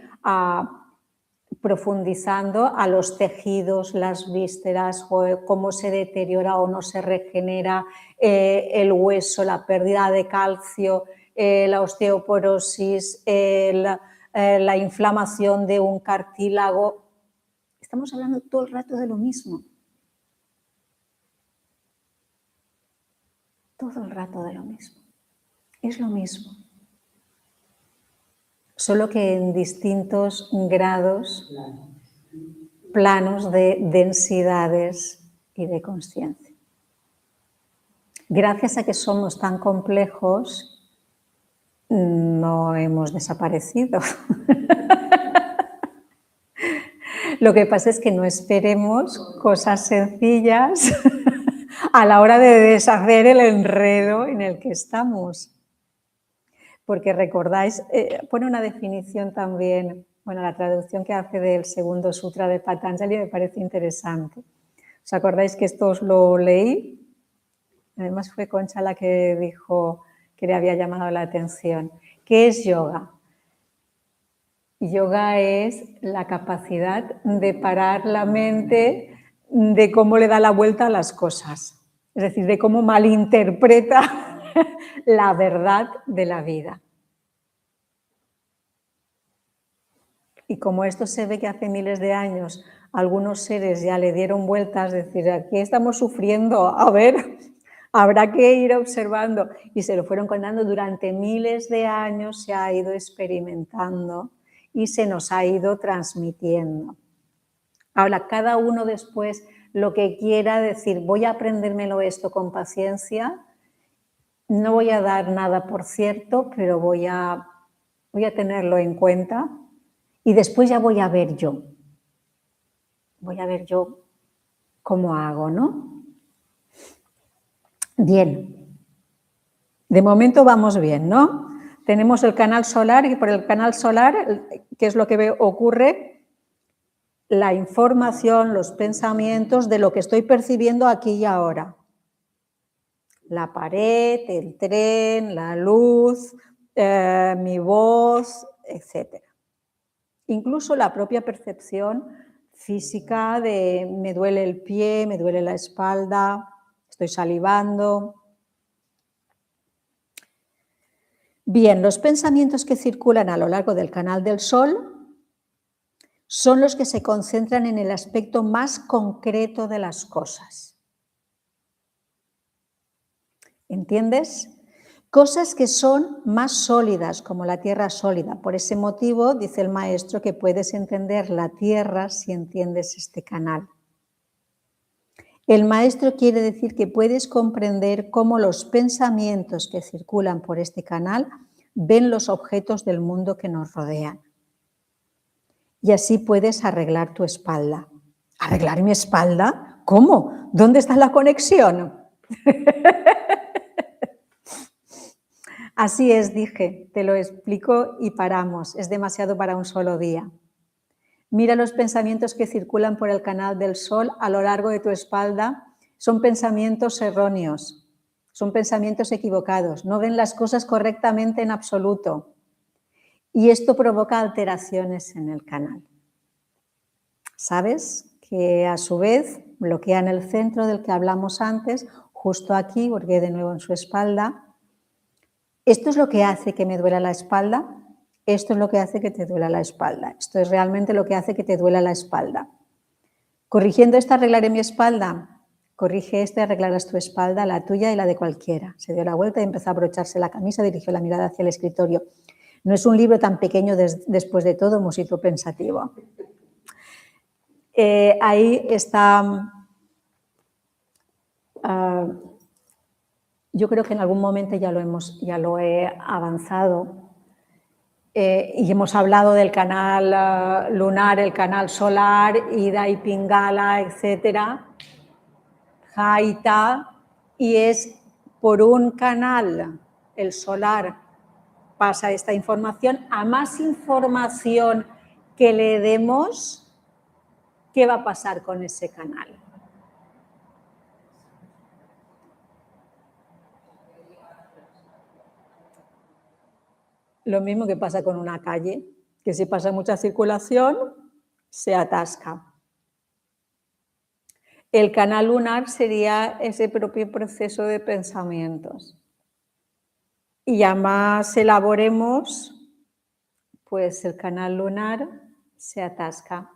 profundizando a los tejidos, las vísceras, cómo se deteriora o no se regenera el hueso, la pérdida de calcio, la osteoporosis, la inflamación de un cartílago. Estamos hablando todo el rato de lo mismo. Todo el rato de lo mismo. Es lo mismo. Solo que en distintos grados, planos de densidades y de consciencia. Gracias a que somos tan complejos, no hemos desaparecido. Lo que pasa es que no esperemos cosas sencillas a la hora de deshacer el enredo en el que estamos. porque recordáis, pone una definición también, bueno, la traducción que hace del segundo sutra de Patanjali me parece interesante. ¿Os acordáis que esto os lo leí? Además fue Concha la que dijo que le había llamado la atención. ¿Qué es yoga? Yoga es la capacidad de parar la mente de cómo le da la vuelta a las cosas, es decir, de cómo malinterpreta la verdad de la vida. Y como esto se ve que hace miles de años algunos seres ya le dieron vueltas, es decir, aquí estamos sufriendo, a ver, habrá que ir observando. Y se lo fueron contando durante miles de años, se ha ido experimentando y se nos ha ido transmitiendo. Ahora, cada uno después lo que quiera decir, voy a aprendérmelo esto con paciencia, no voy a dar nada por cierto, pero voy a tenerlo en cuenta y después ya voy a ver yo. Voy a ver yo cómo hago, ¿no? Bien. De momento vamos bien, ¿no? Tenemos el canal solar y por el canal solar, ¿qué es lo que ocurre? La información, los pensamientos de lo que estoy percibiendo aquí y ahora. La pared, el tren, la luz, mi voz, etc. Incluso la propia percepción física de me duele el pie, me duele la espalda, estoy salivando. Bien, los pensamientos que circulan a lo largo del canal del Sol son los que se concentran en el aspecto más concreto de las cosas. ¿Entiendes? Cosas que son más sólidas, como la Tierra sólida. Por ese motivo, dice el maestro, que puedes entender la Tierra si entiendes este canal. El maestro quiere decir que puedes comprender cómo los pensamientos que circulan por este canal ven los objetos del mundo que nos rodean. Y así puedes arreglar tu espalda. ¿Arreglar mi espalda? ¿Cómo? ¿Dónde está la conexión? Así es, dije, te lo explico y paramos. Es demasiado para un solo día. Mira los pensamientos que circulan por el canal del Sol a lo largo de tu espalda. Son pensamientos erróneos, son pensamientos equivocados, no ven las cosas correctamente en absoluto. Y esto provoca alteraciones en el canal. ¿Sabes? Que a su vez bloquean el centro del que hablamos antes, justo aquí, porque de nuevo en su espalda. Esto es lo que hace que me duela la espalda. Esto es lo que hace que te duela la espalda. Esto es realmente lo que hace que te duela la espalda. Corrigiendo esta arreglaré mi espalda. Corrige esta y arreglarás tu espalda, la tuya y la de cualquiera. Se dio la vuelta y empezó a abrocharse la camisa, dirigió la mirada hacia el escritorio. No es un libro tan pequeño después de todo, musitó pensativo. Ahí está... yo creo que en algún momento ya lo he avanzado. Y hemos hablado del canal lunar, el canal solar, Ida y Pingala, etcétera, Jaita, y es por un canal, el solar, pasa esta información. A más información que le demos, ¿qué va a pasar con ese canal? Lo mismo que pasa con una calle, que si pasa mucha circulación, se atasca. El canal lunar sería ese propio proceso de pensamientos. Y ya más elaboremos, pues el canal lunar se atasca.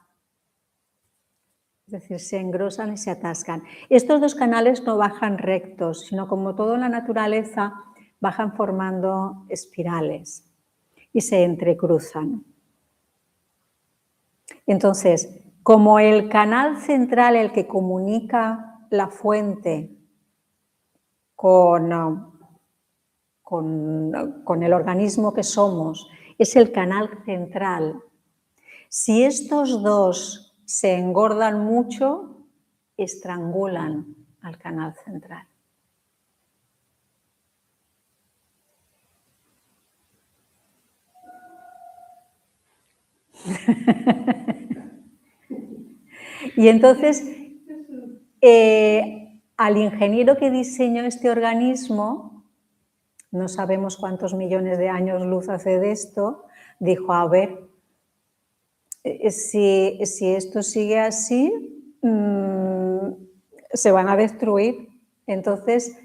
Es decir, se engrosan y se atascan. Estos dos canales no bajan rectos, sino como todo en la naturaleza, bajan formando espirales y se entrecruzan. Entonces, como el canal central, el que comunica la fuente con el organismo que somos, es el canal central. Si estos dos se engordan mucho, estrangulan al canal central. Y entonces, al ingeniero que diseñó este organismo, no sabemos cuántos millones de años luz hace de esto, dijo, a ver, si esto sigue así, se van a destruir. Entonces,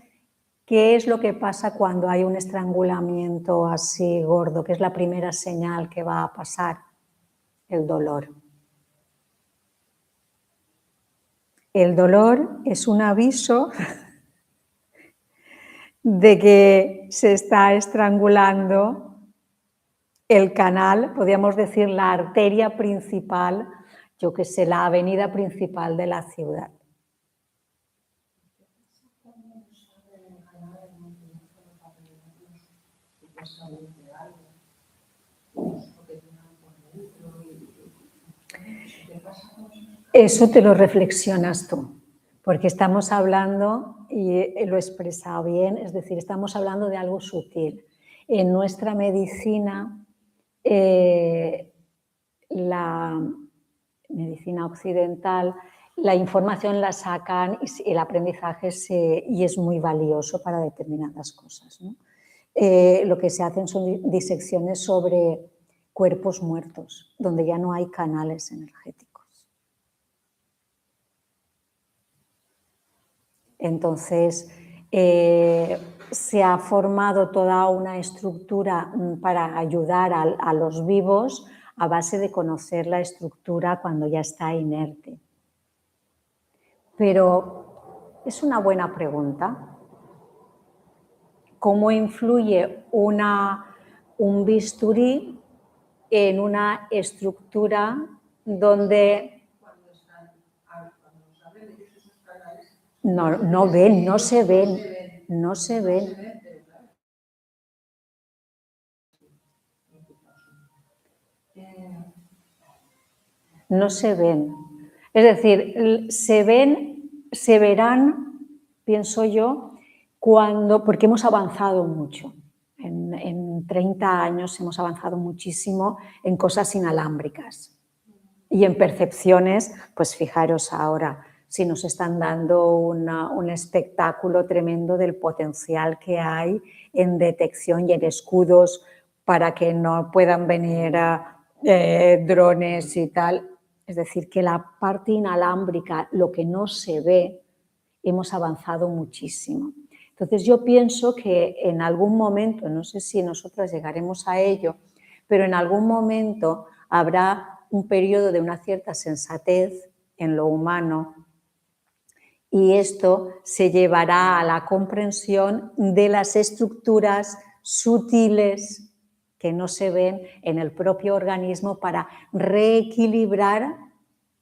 ¿qué es lo que pasa cuando hay un estrangulamiento así gordo? ¿Qué es la primera señal que va a pasar? El dolor. El dolor es un aviso de que se está estrangulando el canal, podríamos decir la arteria principal, yo qué sé, la avenida principal de la ciudad. Eso te lo reflexionas tú, porque estamos hablando, y lo he expresado bien, es decir, estamos hablando de algo sutil. En nuestra medicina, la medicina occidental, la información la sacan y el aprendizaje y es muy valioso para determinadas cosas, ¿no? Lo que se hacen son disecciones sobre cuerpos muertos, donde ya no hay canales energéticos. Entonces, se ha formado toda una estructura para ayudar a los vivos a base de conocer la estructura cuando ya está inerte. Pero es una buena pregunta. ¿Cómo influye un bisturí en una estructura donde no ven, no se ven, no se ven? No se ven. Es decir, se verán, pienso yo, porque hemos avanzado mucho. En 30 años hemos avanzado muchísimo en cosas inalámbricas. Y en percepciones, pues fijaros ahora, si nos están dando un espectáculo tremendo del potencial que hay en detección y en escudos para que no puedan venir drones y tal. Es decir, que la parte inalámbrica, lo que no se ve, hemos avanzado muchísimo. Entonces yo pienso que en algún momento, no sé si nosotros llegaremos a ello, pero en algún momento habrá un periodo de una cierta sensatez en lo humano y esto se llevará a la comprensión de las estructuras sutiles que no se ven en el propio organismo para reequilibrar,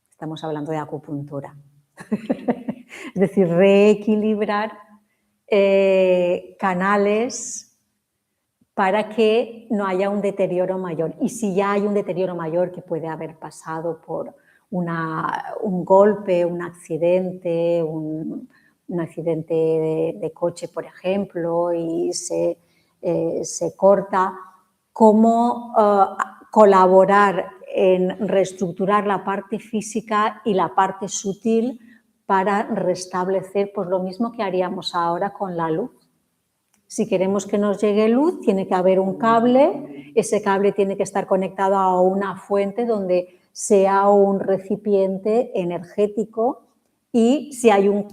estamos hablando de acupuntura, es decir, reequilibrar canales para que no haya un deterioro mayor. Y si ya hay un deterioro mayor que puede haber pasado por un golpe, un accidente, de coche, por ejemplo, y se corta, cómo colaborar en reestructurar la parte física y la parte sutil para restablecer, pues lo mismo que haríamos ahora con la luz. Si queremos que nos llegue luz, tiene que haber un cable, ese cable tiene que estar conectado a una fuente donde sea un recipiente energético y si hay un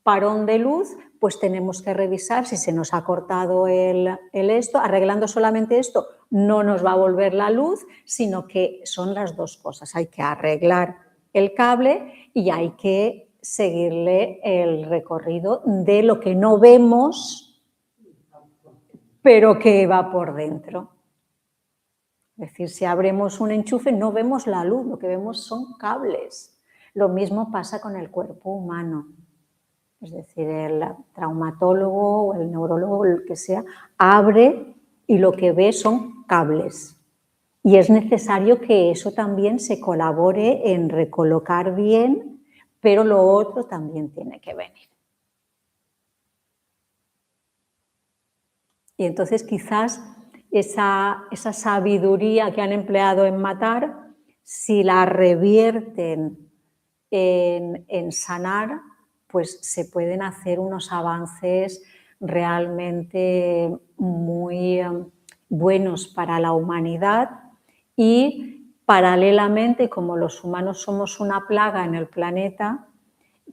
parón de luz, pues tenemos que revisar si se nos ha cortado el esto. Arreglando solamente esto no nos va a volver la luz, sino que son las dos cosas. Hay que arreglar el cable y hay que seguirle el recorrido de lo que no vemos, pero que va por dentro. Es decir, si abrimos un enchufe no vemos la luz, lo que vemos son cables. Lo mismo pasa con el cuerpo humano. Es decir, el traumatólogo o el neurólogo, el que sea, abre y lo que ve son cables. Y es necesario que eso también se colabore en recolocar bien, pero lo otro también tiene que venir. Y entonces quizás esa sabiduría que han empleado en matar si la revierten en sanar, pues se pueden hacer unos avances realmente muy buenos para la humanidad y paralelamente, como los humanos somos una plaga en el planeta,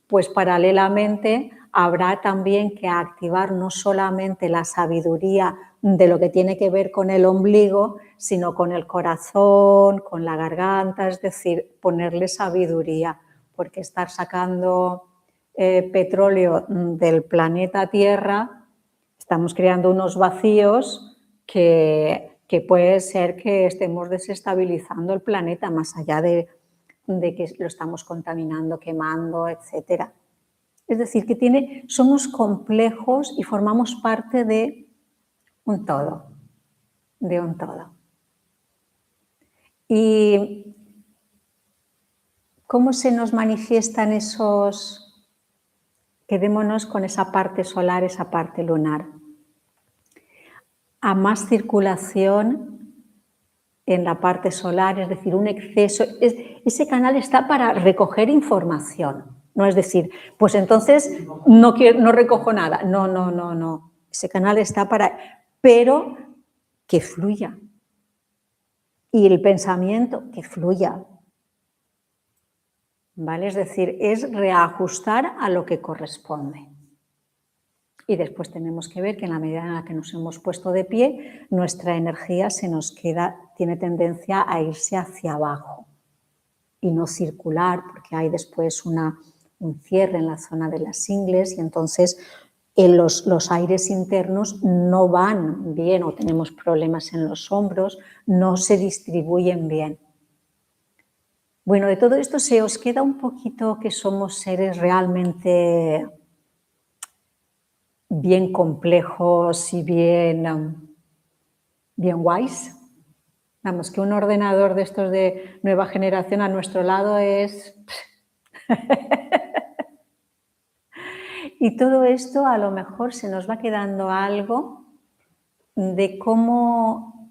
pues paralelamente habrá también que activar no solamente la sabiduría de lo que tiene que ver con el ombligo, sino con el corazón, con la garganta, es decir, ponerle sabiduría, porque estar sacando petróleo del planeta Tierra, estamos creando unos vacíos que puede ser que estemos desestabilizando el planeta, más allá de que lo estamos contaminando, quemando, etcétera. Es decir, que somos complejos y formamos parte de un todo, ¿Y cómo se nos manifiestan esos? Quedémonos con esa parte solar, esa parte lunar. A más circulación en la parte solar, es decir, un exceso. Ese canal está para recoger información. No es decir, pues entonces no recojo nada. No. Ese canal está para... Pero que fluya. Y el pensamiento, que fluya. ¿Vale? Es decir, es reajustar a lo que corresponde. Y después tenemos que ver que en la medida en la que nos hemos puesto de pie, nuestra energía tiene tendencia a irse hacia abajo y no circular, porque hay después un cierre en la zona de las ingles y entonces los aires internos no van bien o tenemos problemas en los hombros, no se distribuyen bien. Bueno, de todo esto se os queda un poquito que somos seres realmente bien complejos y bien guays. Vamos, que un ordenador de estos de nueva generación a nuestro lado es... Y todo esto a lo mejor se nos va quedando algo de cómo...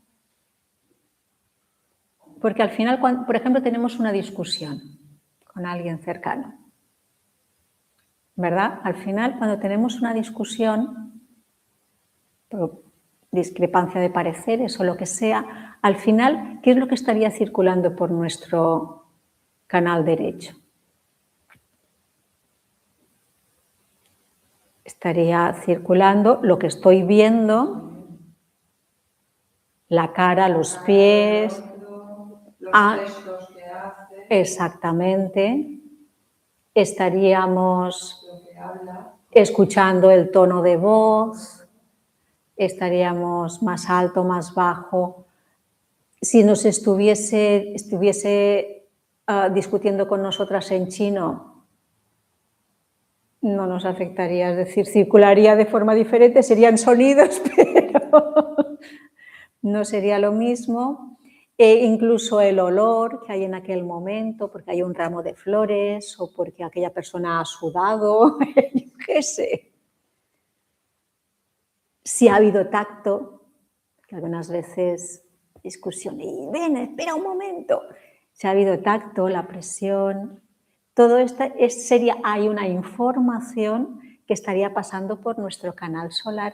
Porque al final, por ejemplo, tenemos una discusión con alguien cercano, ¿verdad? Al final, cuando tenemos una discusión, por discrepancia de pareceres o lo que sea, al final, ¿qué es lo que estaría circulando por nuestro canal derecho? Estaría circulando lo que estoy viendo, la cara, los pies, los gestos que hace, exactamente. Estaríamos lo que habla, escuchando el tono de voz, estaríamos más alto, más bajo. Si nos estuviese discutiendo con nosotras en chino, no nos afectaría, es decir, circularía de forma diferente, serían sonidos, pero no sería lo mismo. Incluso el olor que hay en aquel momento, porque hay un ramo de flores o porque aquella persona ha sudado, yo qué sé. Si ha habido tacto, que algunas veces discusión, y ven, espera un momento. Si ha habido tacto, la presión, todo esto hay una información que estaría pasando por nuestro canal solar.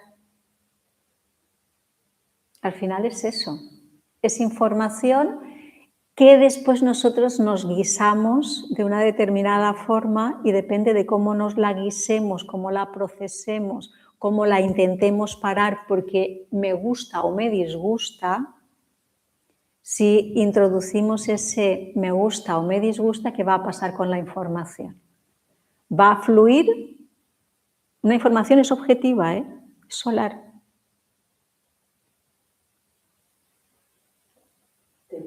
Al final es eso, es información que después nosotros nos guisamos de una determinada forma y depende de cómo nos la guisemos, cómo la procesemos, cómo la intentemos parar porque me gusta o me disgusta. Si introducimos ese me gusta o me disgusta, ¿qué va a pasar con la información? Va a fluir. Una información es objetiva, es solar. Te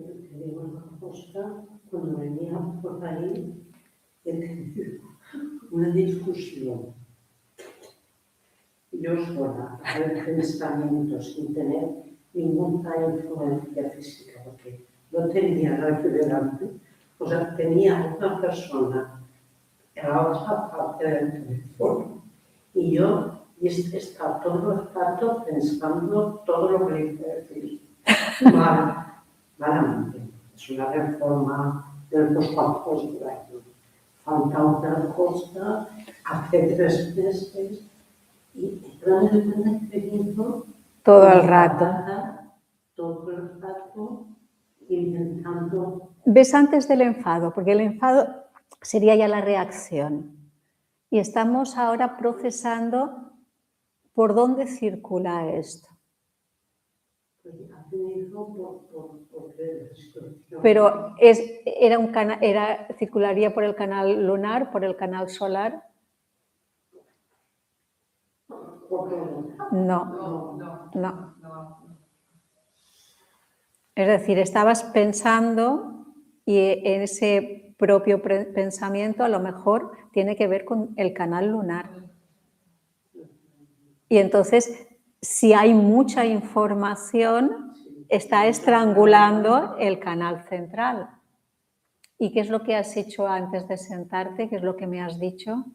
digo una cosa, cuando venía por ahí, he tenido una discusión. Yo sola, a ver pensamientos sin tener ninguna influencia física, porque no tenía nadie delante. O sea, tenía una persona en la otra parte del teléfono y yo estaba todo el rato pensando todo lo que le iba a decir. Malamente. es una reforma de los cuantos años. Falta otra cosa, hace 3 meses, y realmente he visto todo el rato. Todo el rato intentando. Ves antes del enfado, porque el enfado sería ya la reacción. Y estamos ahora procesando por dónde circula esto. Pero circularía por el canal lunar, por el canal solar. No. Es decir, estabas pensando y en ese propio pensamiento a lo mejor tiene que ver con el canal lunar. Y entonces, si hay mucha información, está estrangulando el canal central. ¿Y qué es lo que has hecho antes de sentarte? ¿Qué es lo que me has dicho?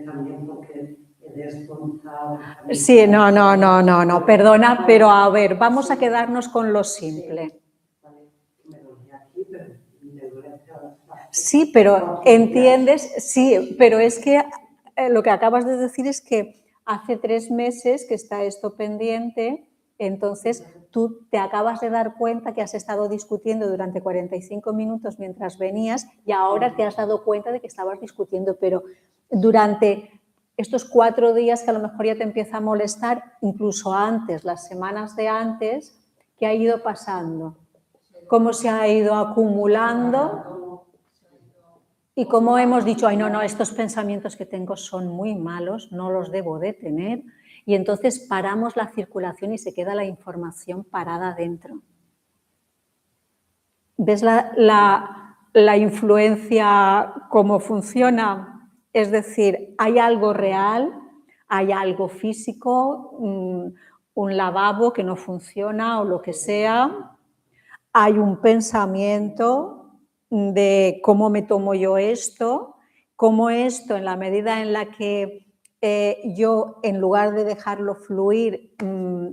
También porque he descontado. Sí, no, perdona, pero a ver, vamos a quedarnos con lo simple. Sí, pero entiendes, sí, pero es que lo que acabas de decir es que hace 3 meses que está esto pendiente, entonces tú te acabas de dar cuenta que has estado discutiendo durante 45 minutos mientras venías y ahora te has dado cuenta de que estabas discutiendo, pero durante estos 4 días que a lo mejor ya te empieza a molestar, incluso antes, las semanas de antes, ¿qué ha ido pasando? ¿Cómo se ha ido acumulando? Y como hemos dicho, ay, no, estos pensamientos que tengo son muy malos, no los debo de tener, y entonces paramos la circulación y se queda la información parada dentro. ¿Ves la influencia, cómo funciona? Es decir, hay algo real, hay algo físico, un lavabo que no funciona o lo que sea, hay un pensamiento de cómo me tomo yo esto, cómo esto, en la medida en la que yo, en lugar de dejarlo fluir,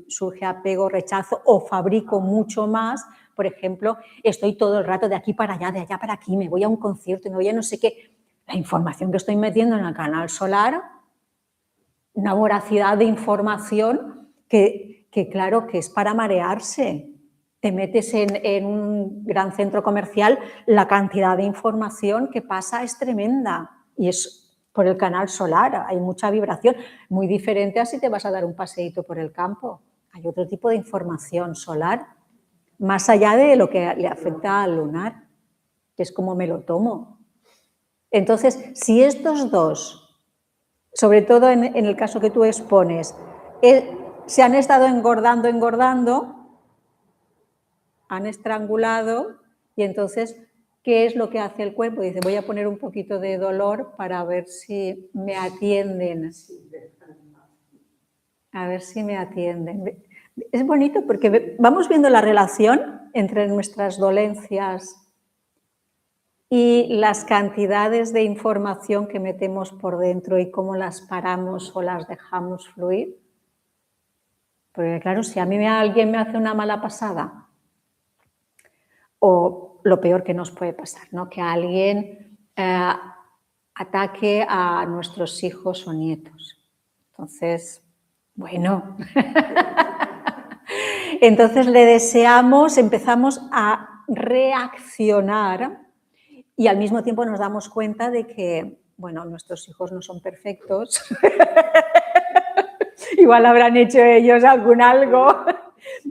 surge apego, rechazo o fabrico mucho más. Por ejemplo, estoy todo el rato de aquí para allá, de allá para aquí, me voy a un concierto, me voy a no sé qué. La información que estoy metiendo en el canal solar, una voracidad de información que claro, que es para marearse. Te metes en un gran centro comercial, la cantidad de información que pasa es tremenda y es por el canal solar, hay mucha vibración, muy diferente a si te vas a dar un paseíto por el campo. Hay otro tipo de información solar, más allá de lo que le afecta al lunar, que es como me lo tomo. Entonces, si estos dos, sobre todo en el caso que tú expones, se han estado engordando, han estrangulado y entonces, ¿qué es lo que hace el cuerpo? Dice, voy a poner un poquito de dolor para ver si me atienden. A ver si me atienden. Es bonito porque vamos viendo la relación entre nuestras dolencias y las cantidades de información que metemos por dentro y cómo las paramos o las dejamos fluir. Porque claro, si a mí alguien me hace una mala pasada, o lo peor que nos puede pasar, ¿no? Que alguien ataque a nuestros hijos o nietos. Entonces, bueno, entonces le deseamos, empezamos a reaccionar y al mismo tiempo nos damos cuenta de que, bueno, nuestros hijos no son perfectos, igual habrán hecho ellos algo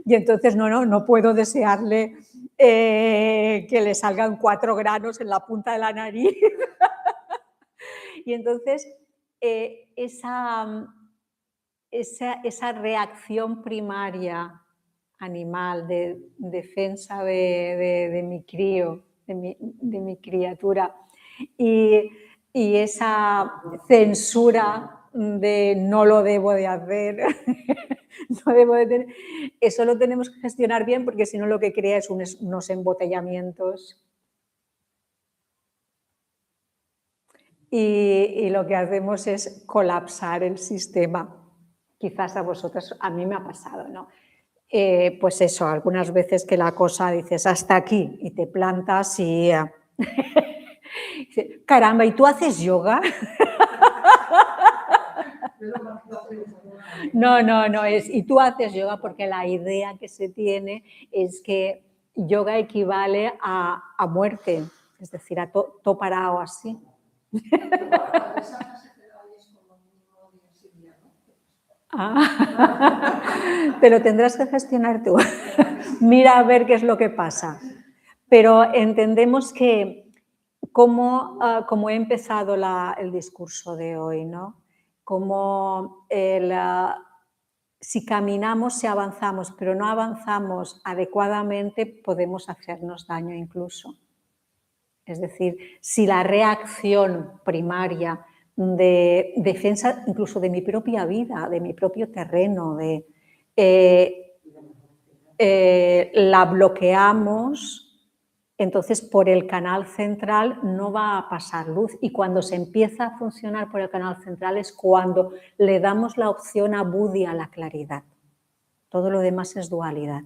y entonces no puedo desearle que le salgan 4 granos en la punta de la nariz. Y entonces esa reacción primaria animal de defensa de mi crío, de mi criatura, y esa censura de no lo debo de hacer, no debo de tener, eso lo tenemos que gestionar bien porque si no lo que crea es unos embotellamientos y lo que hacemos es colapsar el sistema. quizás a vosotras, a mí me ha pasado, ¿no? Pues eso, algunas veces que la cosa dices hasta aquí y te plantas y... caramba, ¿y tú haces yoga? No, y tú haces yoga porque la idea que se tiene es que yoga equivale a muerte, es decir, a todo parado así. Te lo tendrás que gestionar tú. Mira a ver qué es lo que pasa. Pero entendemos que como he empezado el discurso de hoy, ¿no? Como si caminamos, si avanzamos, pero no avanzamos adecuadamente, podemos hacernos daño incluso. Es decir, si la reacción primaria de defensa incluso de mi propia vida, de mi propio terreno, la bloqueamos, entonces por el canal central no va a pasar luz. Y cuando se empieza a funcionar por el canal central es cuando le damos la opción a Buddhi a la claridad. Todo lo demás es dualidad.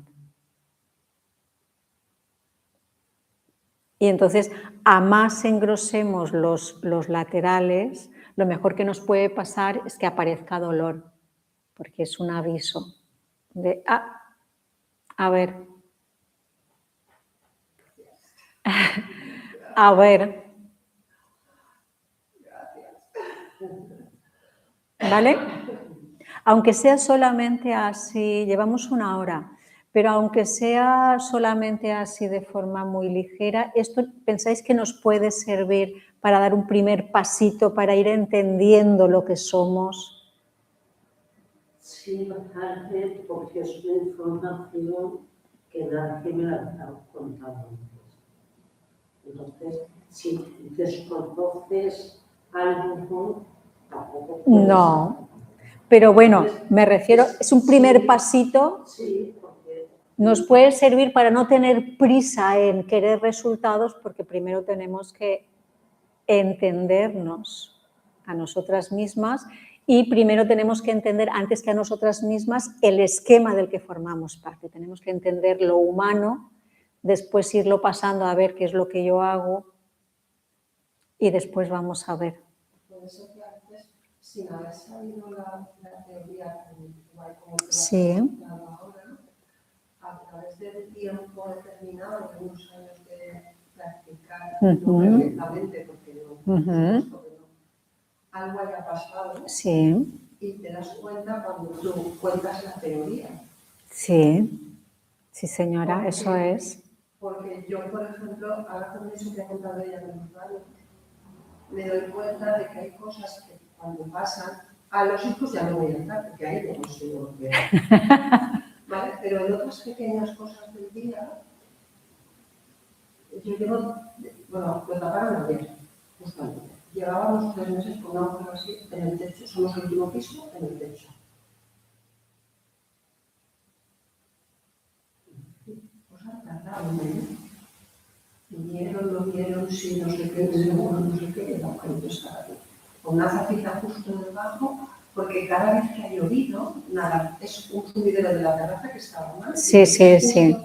Y entonces, a más engrosemos los laterales, lo mejor que nos puede pasar es que aparezca dolor, porque es un aviso de, a ver, ¿vale? Aunque sea solamente así, llevamos 1 hora, pero aunque sea solamente así de forma muy ligera, ¿esto pensáis que nos puede servir para dar un primer pasito, para ir entendiendo lo que somos? Sí, bastante, porque es una información que nadie me la ha contado antes. Entonces, si desconoces algo, tampoco puedes... No, pero bueno, me refiero, es un primer pasito, sí, porque... nos puede servir para no tener prisa en querer resultados, porque primero tenemos que entendernos a nosotras mismas y primero tenemos que entender, antes que a nosotras mismas, el esquema del que formamos parte. Tenemos que entender lo humano, después irlo pasando a ver qué es lo que yo hago y después vamos a ver. Puede ser que antes, sin haber sabido la teoría como Sí. ahora, a través del tiempo determinado, de unos años de practicar, no perfectamente, porque no, algo haya pasado, sí. Y te das cuenta cuando tú cuentas la teoría. Sí, sí señora, porque, eso es. Porque yo, por ejemplo, ahora con eso que ha contado ella de los padres, me doy cuenta de que hay cosas que cuando pasan, a los hijos ya no voy a entrar, porque ahí no sé lo que ¿vale? Pero en otras pequeñas cosas del día, yo llevo, bueno, lo taparon ayer, justamente. Llevábamos 3 meses con una cosa así en el techo, somos el último piso en el techo. Pues han tardado un mes. Vinieron, no vieron, sí, no sé qué, seguro, no sé qué, no creo que estaba aquí. Con una zapita justo debajo, porque cada vez que ha llovido, nada, es un subidero de la terraza que estaba mal. Sí, sí, sí.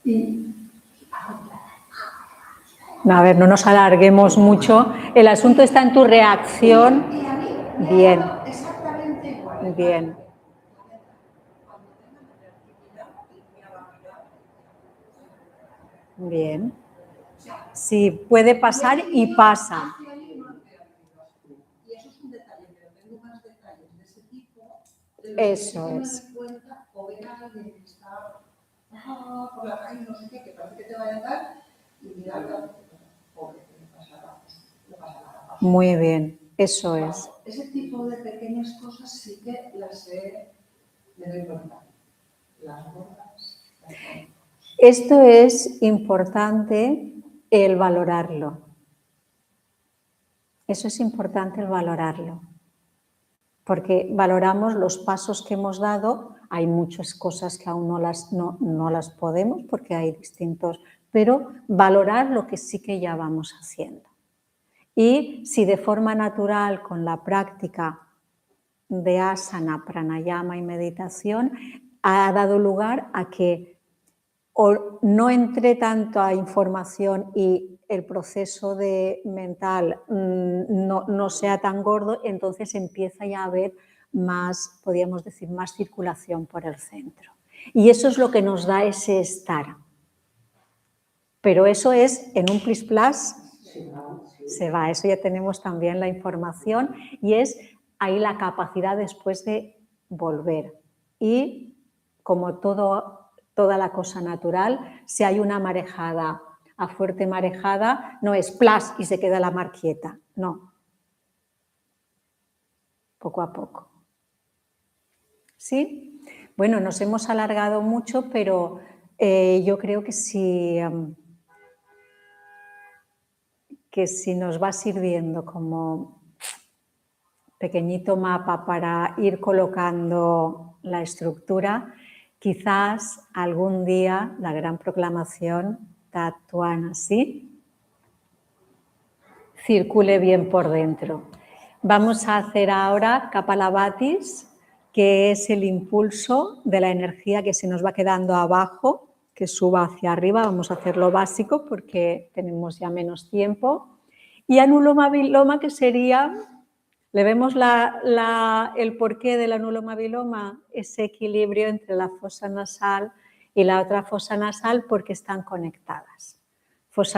Y a ver, no nos alarguemos mucho. El asunto está en tu reacción. Bien. Exactamente igual. Bien. Bien. Sí, puede pasar y pasa. Y eso es un detalle, pero tengo más detalles de ese tipo. Eso es. O ver a alguien que está por la calle, no sé qué, que parece que te vaya a dar, y mirar pobre, que no pasa nada. Muy bien, eso es. Ese tipo de pequeñas cosas sí que me doy cuenta. Las gordas, Esto es importante, el valorarlo. Eso es importante, el valorarlo. Porque valoramos los pasos que hemos dado. Hay muchas cosas que aún no las podemos porque hay distintos, pero valorar lo que sí que ya vamos haciendo. Y si de forma natural con la práctica de asana, pranayama y meditación ha dado lugar a que o no entre tanta información y el proceso mental no sea tan gordo, entonces empieza ya a haber más, podríamos decir, más circulación por el centro. Y eso es lo que nos da ese estar. Pero eso es en un plis plas, se va, eso ya tenemos también la información y es ahí la capacidad después de volver. Y como toda la cosa natural, si hay una marejada, a fuerte marejada, no es plas y se queda la mar quieta, no. Poco a poco. ¿Sí? Bueno, nos hemos alargado mucho, pero yo creo que si nos va sirviendo como pequeñito mapa para ir colocando la estructura, quizás algún día la gran proclamación Tattwana así circule bien por dentro. Vamos a hacer ahora Kapalabhatis, que es el impulso de la energía que se nos va quedando abajo, que suba hacia arriba. Vamos a hacer lo básico porque tenemos ya menos tiempo. Y Anuloma Viloma, que sería, ¿le vemos el porqué del Anuloma Viloma? Ese equilibrio entre la fosa nasal y la otra fosa nasal porque están conectadas.